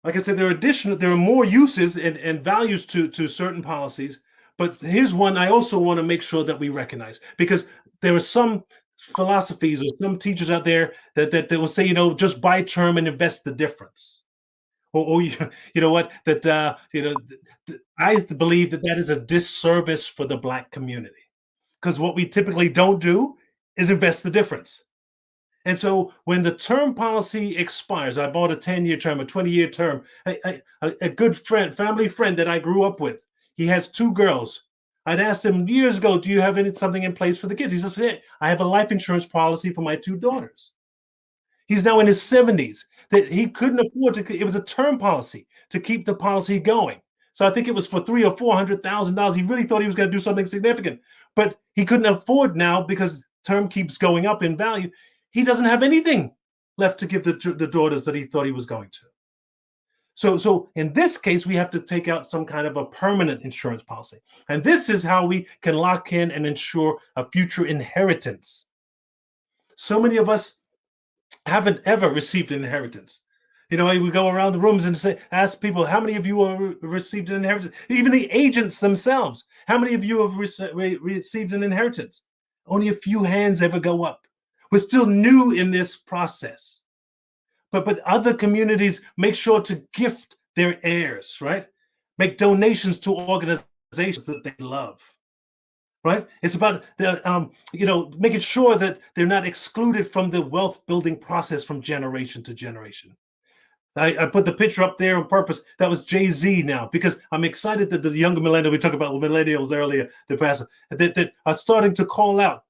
Like I said, there are more uses and values to certain policies, but here's one I also want to make sure that we recognize, because there are some philosophies or some teachers out there that will say, just buy term and invest the difference. Or you know what, I believe that is a disservice for the Black community, because what we typically don't do is invest the difference. And so when the term policy expires, I bought a 10-year term, a 20-year term. A good friend, family friend that I grew up with, he has 2 girls. I'd asked him years ago, do you have something in place for the kids? He says, yeah, I have a life insurance policy for my 2 daughters. He's now in his 70s. That he couldn't afford it was a term policy to keep the policy going. So I think it was for $300,000 or $400,000. He really thought he was going to do something significant, but he couldn't afford now because term keeps going up in value. He doesn't have anything left to give the daughters that he thought he was going to. So in this case, we have to take out some kind of a permanent insurance policy. And this is how we can lock in and ensure a future inheritance. So many of us haven't ever received an inheritance. We go around the rooms and ask people, how many of you have received an inheritance? Even the agents themselves, how many of you have received an inheritance? Only a few hands ever go up. We're still new in this process. But other communities make sure to gift their heirs, right? Make donations to organizations that they love, right? It's about making sure that they're not excluded from the wealth building process from generation to generation. I put the picture up there on purpose. That was Jay-Z now, because I'm excited that the younger millennials, we talked about millennials earlier, the past, that are starting to call out.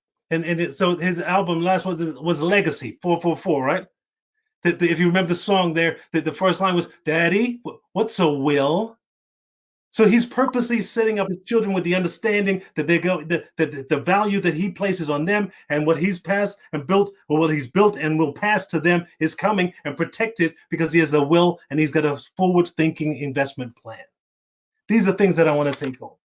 So his album last was Legacy 444, right? If you remember the song there, the first line was, "Daddy, what's a will?" So he's purposely setting up his children with the understanding that the value that he places on them, and what he's passed and built, or what he's built and will pass to them, is coming and protected because he has a will and he's got a forward-thinking investment plan. These are things that I want to take home.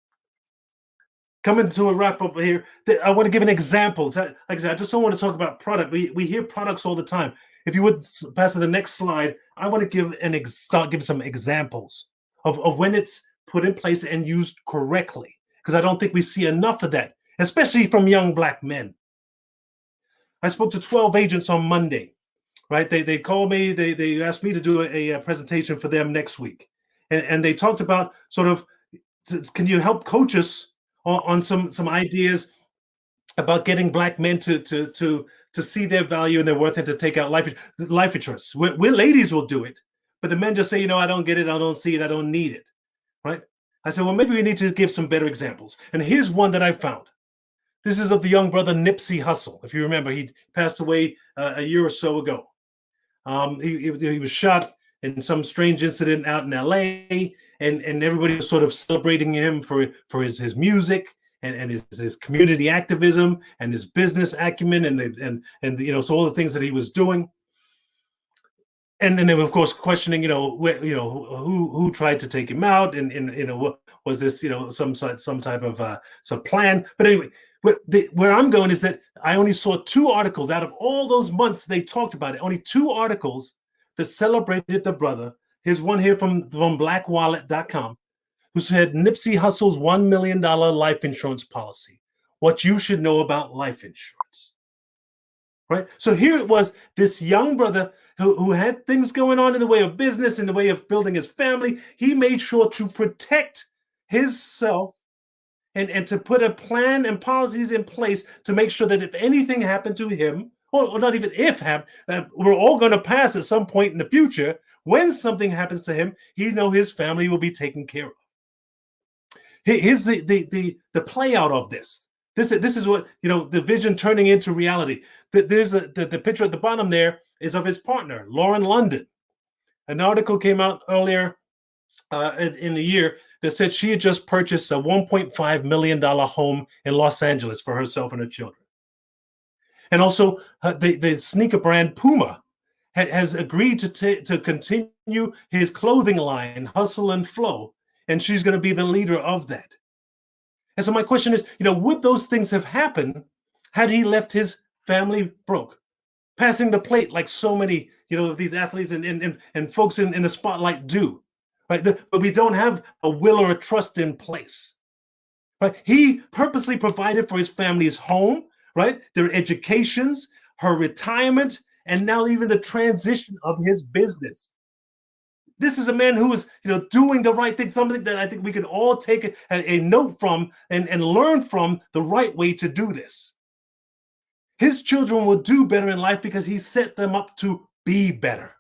Coming to a wrap up here, I want to give an example. Like I said, I just don't want to talk about product. We hear products all the time. If you would pass to the next slide, I want to give some examples of when it's put in place and used correctly, because I don't think we see enough of that, especially from young Black men. I spoke to 12 agents on Monday, right? They called me, they asked me to do a presentation for them next week. And they talked about sort of, can you help coach us on some ideas about getting Black men to see their value and their worth, and to take out life insurance. We're ladies will do it, but the men just say, I don't get it, I don't see it, I don't need it. Right? I said, well, maybe we need to give some better examples. And here's one that I found. This is of the young brother Nipsey Hussle. If you remember, he passed away a year or so ago. He was shot in some strange incident out in LA, and everybody was sort of celebrating him for his music and his community activism and his business acumen and so all the things that he was doing. And then they were, of course, questioning, who tried to take him out, and what was this, some type of some plan. But anyway, where I'm going is that I only saw 2 articles out of all those months they talked about it. Only 2 articles that celebrated the brother. Here's one here from blackwallet.com, who said Nipsey Hussle's $1 million life insurance policy. What you should know about life insurance. Right? So here it was, this young brother who had things going on in the way of business, in the way of building his family. He made sure to protect himself and to put a plan and policies in place to make sure that if anything happened to him, or not even if we're all going to pass at some point in the future. When something happens to him, he know his family will be taken care of. Here's the play out of this. This is what, the vision turning into reality. There's the picture at the bottom there is of his partner, Lauren London. An article came out earlier in the year that said she had just purchased a $1.5 million home in Los Angeles for herself and her children. And also the sneaker brand Puma has agreed to continue his clothing line, Hustle and Flow, and she's going to be the leader of that. And so my question is, would those things have happened had he left his family broke, passing the plate like so many, of these athletes and folks in the spotlight do, right? But we don't have a will or a trust in place, right? He purposely provided for his family's home, right? Their educations, her retirement, and now even the transition of his business. This is a man who is, doing the right thing, something that I think we can all take a note from and learn from, the right way to do this. His children will do better in life because he set them up to be better.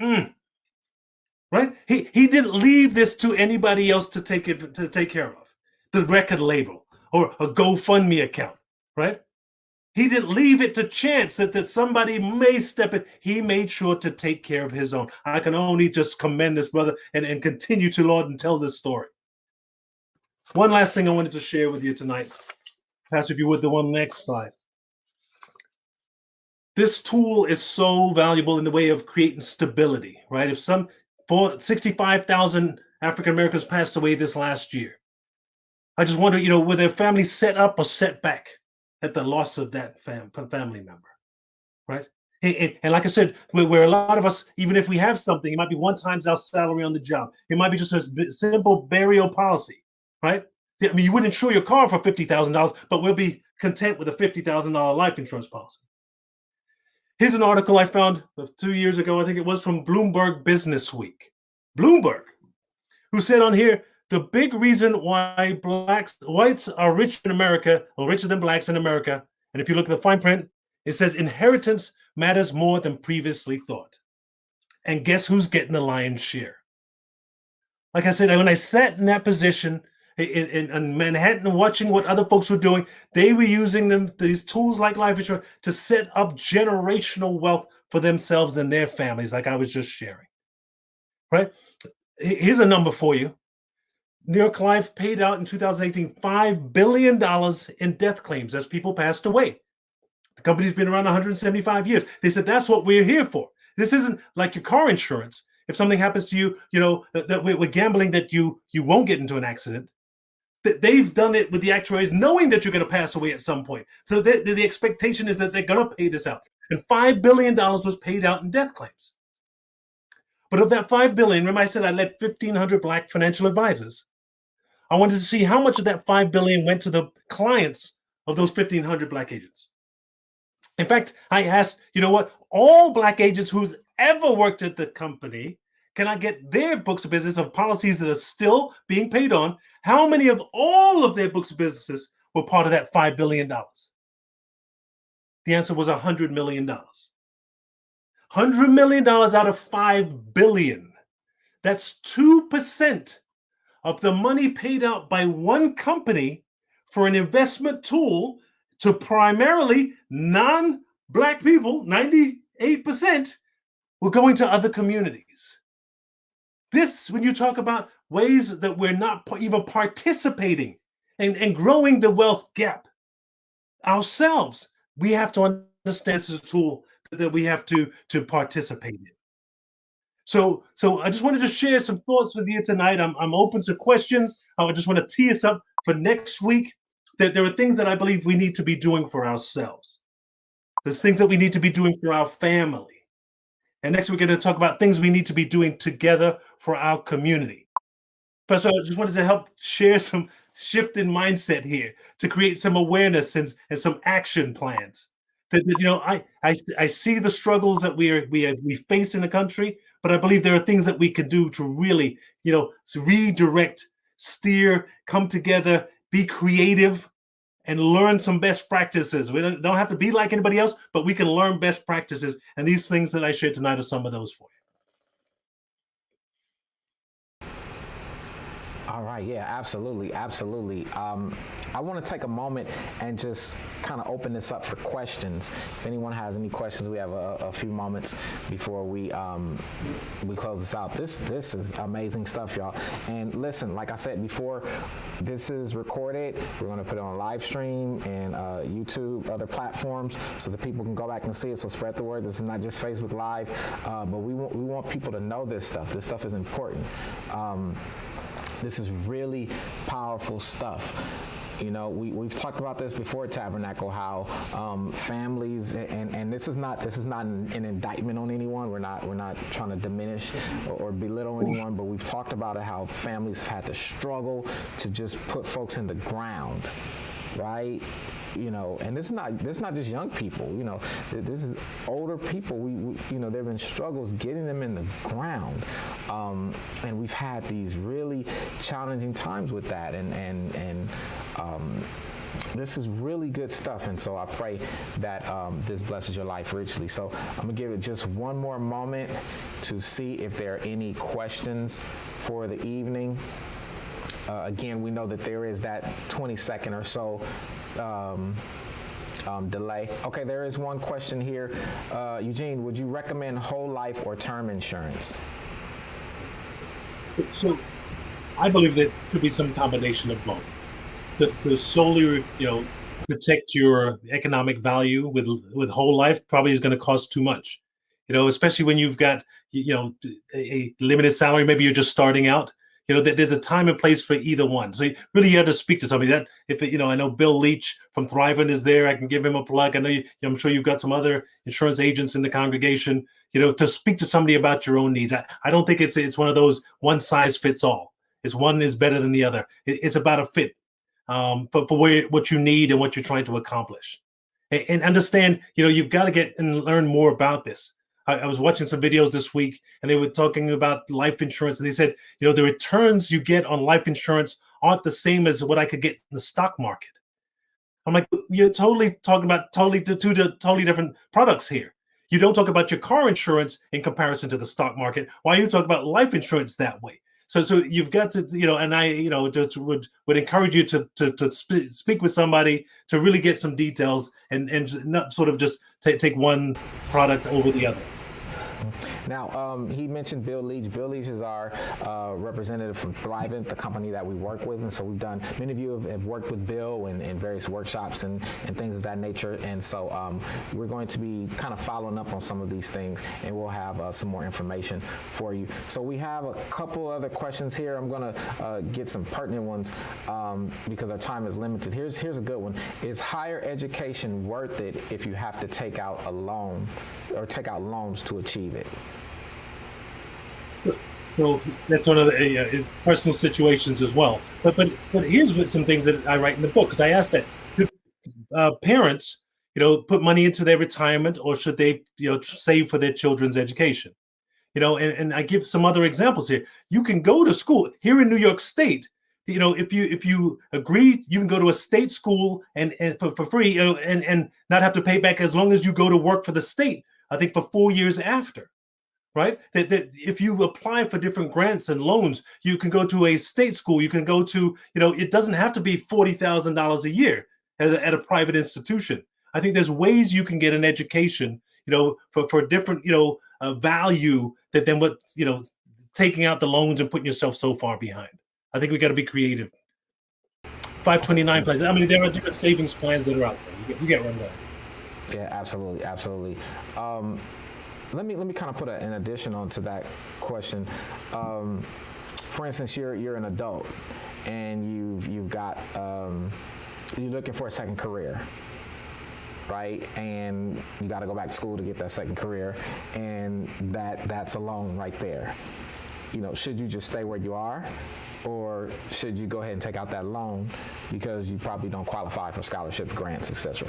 Right? He didn't leave this to anybody else to take care of. The record label or a GoFundMe account, right? He didn't leave it to chance that somebody may step in. He made sure to take care of his own. I can only just commend this brother and continue to, Lord, and tell this story. One last thing I wanted to share with you tonight. Pastor, if you would, the one next slide. This tool is so valuable in the way of creating stability, right? If 65,000 African Americans passed away this last year, I just wonder, were their families set up or set back at the loss of that family member, right? And like I said, where a lot of us, even if we have something, it might be 1 times our salary on the job. It might be just a simple burial policy, right? I mean, you wouldn't insure your car for $50,000, but we'll be content with a $50,000 life insurance policy. Here's an article I found 2 years ago, I think it was, from Bloomberg Business Week, Bloomberg, who said on here, the big reason why whites are rich in America, or richer than blacks in America, and if you look at the fine print, it says inheritance matters more than previously thought. And guess who's getting the lion's share? Like I said, when I sat in that position in Manhattan watching what other folks were doing, they were using these tools like life insurance to set up generational wealth for themselves and their families, like I was just sharing. Right? Here's a number for you. New York Life paid out in 2018 $5 billion in death claims as people passed away. The company's been around 175 years. They said that's what we're here for. This isn't like your car insurance. If something happens to you, that we're gambling that you won't get into an accident. They've done it with the actuaries, knowing that you're going to pass away at some point. So the expectation is that they're going to pay this out. And $5 billion was paid out in death claims. But of that $5 billion, remember I said I led 1,500 Black financial advisors. I wanted to see how much of that $5 billion went to the clients of those 1,500 Black agents. In fact, I asked, all Black agents who's ever worked at the company, can I get their books of business of policies that are still being paid on? How many of all of their books of businesses were part of that $5 billion? The answer was $100 million. $100 million out of $5 billion. That's 2% of the money paid out by one company for an investment tool to primarily non-Black people, 98%, were going to other communities. This, when you talk about ways that we're not even participating and growing the wealth gap ourselves, we have to understand this is a tool that we have to participate in. So I just wanted to share some thoughts with you tonight. I'm open to questions. I just want to tee us up for next week, that there are things that I believe we need to be doing for ourselves. There's things that we need to be doing for our family. And next we're going to talk about things we need to be doing together for our community. But so I just wanted to help share some shift in mindset here to create some awareness and some action plans. That I see the struggles that we face in the country, but I believe there are things that we can do to really, to redirect, steer, come together, be creative, and learn some best practices. We don't have to be like anybody else, but we can learn best practices. And these things that I shared tonight are some of those for you. All right, yeah, absolutely. I want to take a moment and just kind of open this up for questions. If anyone has any questions, we have a few moments before we close this out. This is amazing stuff, y'all. And listen, like I said before, this is recorded. We're going to put it on live stream and YouTube, other platforms, so that people can go back and see it. So spread the word. This is not just Facebook Live, but we want people to know this stuff. This stuff is important. This is really powerful stuff. We've talked about this before, Tabernacle, how families, and this is not an indictment on anyone. We're not trying to diminish or belittle anyone, but we've talked about it, how families have had to struggle to just put folks in the ground, right? And this is not just young people. This is older people. There've been struggles getting them in the ground, and we've had these really challenging times with that. And this is really good stuff. And so I pray that this blesses your life richly. So I'm gonna give it just one more moment to see if there are any questions for the evening. Again, we know that there is that 20-second or so delay. Okay, there is one question here. Eugene, would you recommend whole life or term insurance? So I believe that could be some combination of both. To solely, protect your economic value with whole life probably is going to cost too much. Especially when you've got, a limited salary, maybe you're just starting out. There's a time and place for either one. So really you have to speak to somebody. That if I know Bill Leach from Thrivent is there, I can give him a plug. I know I'm sure you've got some other insurance agents in the congregation, to speak to somebody about your own needs. I don't think it's one of those one size fits all. It's one is better than the other. It's about a fit, but for what you need and what you're trying to accomplish. And understand, you've got to get and learn more about this. I was watching some videos this week, and they were talking about life insurance, and they said, the returns you get on life insurance aren't the same as what I could get in the stock market. I'm like, you're totally talking about totally different products here. You don't talk about your car insurance in comparison to the stock market. Why you talk about life insurance that way? So you've got to, and I, just would encourage you to speak with somebody to really get some details and not sort of just take one product over the other. Now, he mentioned Bill Leach. Bill Leach is our representative from Thrivent, the company that we work with. And so many of you have worked with Bill in various workshops and things of that nature. And so we're going to be kind of following up on some of these things, and we'll have some more information for you. So we have a couple other questions here. I'm going to get some pertinent ones because our time is limited. Here's a good one. Is higher education worth it if you have to take out a loan or take out loans to achieve it? So that's one of the personal situations as well. But here's some things that I write in the book, because I asked that: do parents, put money into their retirement, or should they, save for their children's education? And I give some other examples here. You can go to school here in New York State. If you agree, you can go to a state school and for free, and not have to pay back as long as you go to work for the state. I think for 4 years after. Right? That if you apply for different grants and loans, you can go to a state school. You can go to, it doesn't have to be $40,000 a year at a private institution. I think there's ways you can get an education, for different, value than what, taking out the loans and putting yourself so far behind. I think we got to be creative. 529 plans. I mean, there are different savings plans that are out there. You get run down. Yeah, absolutely. Let me kind of put an addition onto that question. For instance, you're an adult and you've got you're looking for a second career, right? And you got to go back to school to get that second career, and that's a loan right there. Should you just stay where you are, or should you go ahead and take out that loan because you probably don't qualify for scholarships, grants, etc.?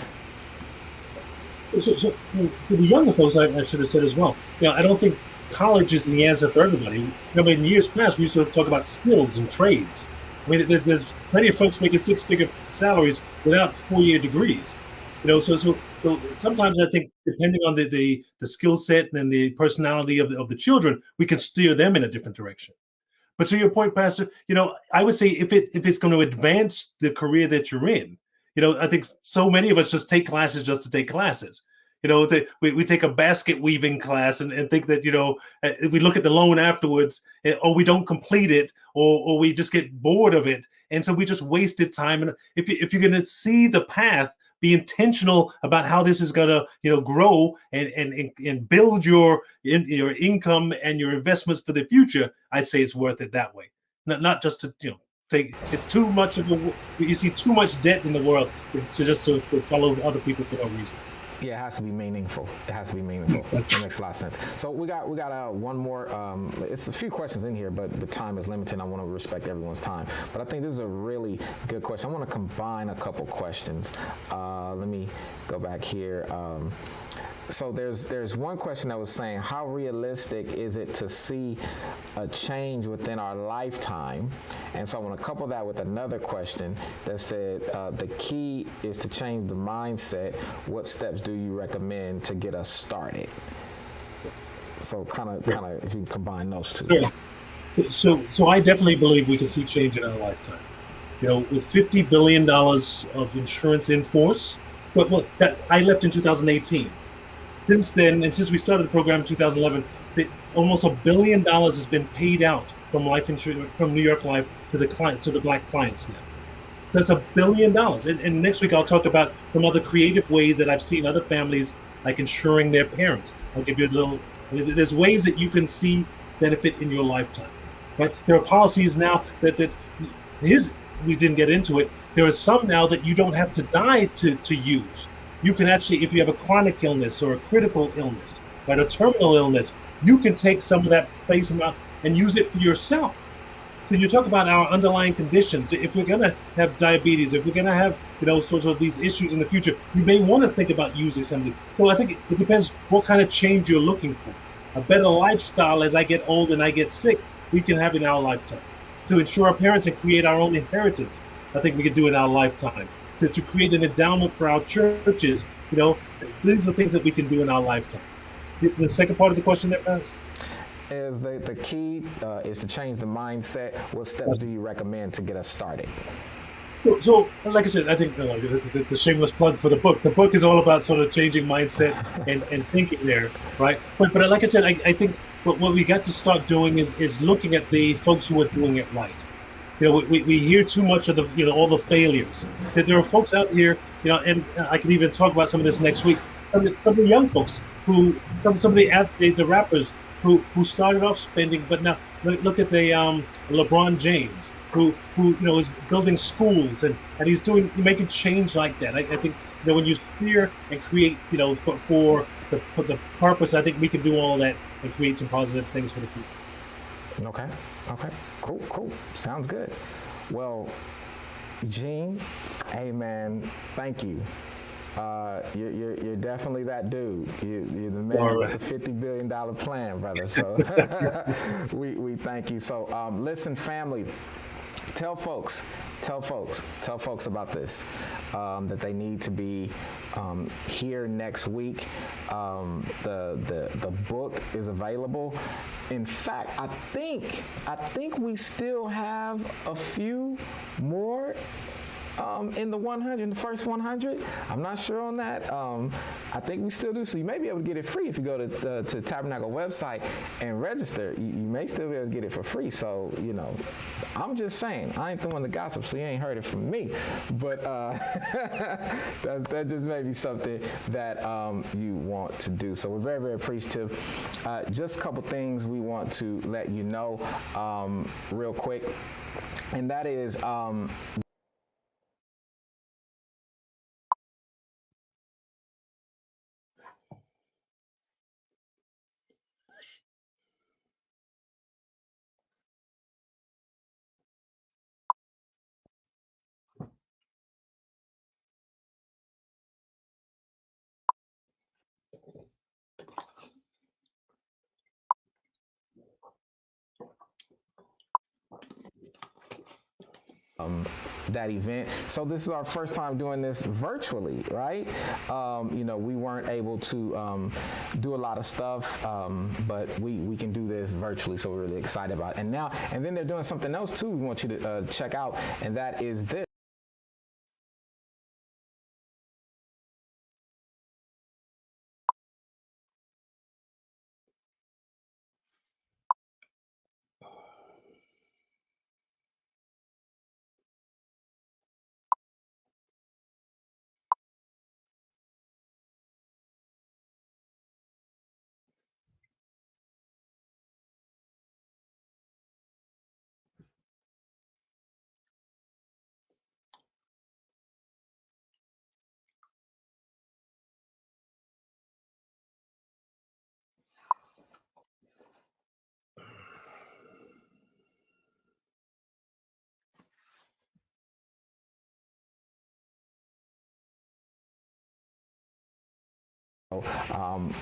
So for the younger folks, I should have said as well, I don't think college is the answer for everybody. In years past, we used to talk about skills and trades. I mean, there's plenty of folks making six-figure salaries without 4-year degrees. So sometimes I think depending on the skill set and the personality of the children, we can steer them in a different direction. But to your point, Pastor, I would say if it's going to advance the career that you're in, I think so many of us just take classes just to take classes. We take a basket weaving class and think that, if we look at the loan afterwards, or we don't complete it, or we just get bored of it. And so we just wasted time. And if you're going to see the path, be intentional about how this is going to, grow and build your income and your investments for the future, I'd say it's worth it that way. Not just to, it's too much you see too much debt in the world to follow other people for no reason. Yeah, it has to be meaningful. It makes a lot of sense. So we got one more. It's a few questions in here, but the time is limited. I want to respect everyone's time. But I think this is a really good question. I want to combine a couple questions. Let me go back here. So there's one question that was saying, how realistic is it to see a change within our lifetime? And so I want to couple that with another question that said, the key is to change the mindset. What steps do you recommend to get us started? So kind of if you combine those two. Sure. So I definitely believe we can see change in our lifetime. With $50 billion of insurance in force, that I left in 2018. Since then, and since we started the program in 2011, almost $1 billion has been paid out from life insurance, from New York Life to the Black clients now. So that's $1 billion. And next week I'll talk about some other creative ways that I've seen other families like insuring their parents. I'll give you a little. There's ways that you can see benefit in your lifetime. Right? There are policies now that we didn't get into it. There are some now that you don't have to die to use. You can actually, if you have a chronic illness or a critical illness, right, a terminal illness, you can take some of that face amount and use it for yourself. So you talk about our underlying conditions. If we're going to have diabetes, if we're going to have, sorts of these issues in the future, you may want to think about using something. So I think it depends what kind of change you're looking for. A better lifestyle as I get old and I get sick, we can have in our lifetime. To ensure our parents and create our own inheritance, I think we can do in our lifetime. To create an endowment for our churches, these are things that we can do in our lifetime. The second part of the question there, Pastor? Is the key is to change the mindset. What steps do you recommend to get us started? So like I said, I think the shameless plug for the book. The book is all about sort of changing mindset and thinking there, right? But like I said, I think what we got to start doing is looking at the folks who are doing it right. We hear too much of the all the failures. That there are folks out here, and I can even talk about some of this next week. Some of the young folks some of the rappers who started off spending, but now look at the LeBron James who is building schools and he's making change like that. I think when you steer and create for the purpose, I think we can do all of that and create some positive things for the people. Okay, cool. Sounds good. Well, Eugene, hey man, thank you. You're definitely that dude. You're the man with the $50 billion plan, brother. So we thank you. So listen, family, tell folks about this, that they need to be here next week. The book is available. In fact, I think we still have a few more in the 100, the first 100. I'm not sure on that. I think we still do. So you may be able to get it free if you go to Tabernacle website and register. You may still be able to get it for free. So, I'm just saying, I ain't the one to gossip, so you ain't heard it from me. But that just may be something that you want to do. So we're very, very appreciative. Just a couple things we want to let you know real quick. And that is that event. So this is our first time doing this virtually, right? We weren't able to do a lot of stuff, but we can do this virtually, so we're really excited about it. And then they're doing something else too we want you to check out, and that is this.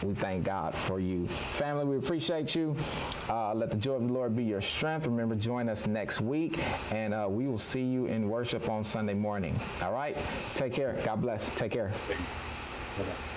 We thank God for you. Family, we appreciate you. Let the joy of the Lord be your strength. Remember, join us next week, and we will see you in worship on Sunday morning. All right? Take care. God bless. Take care. Bye-bye.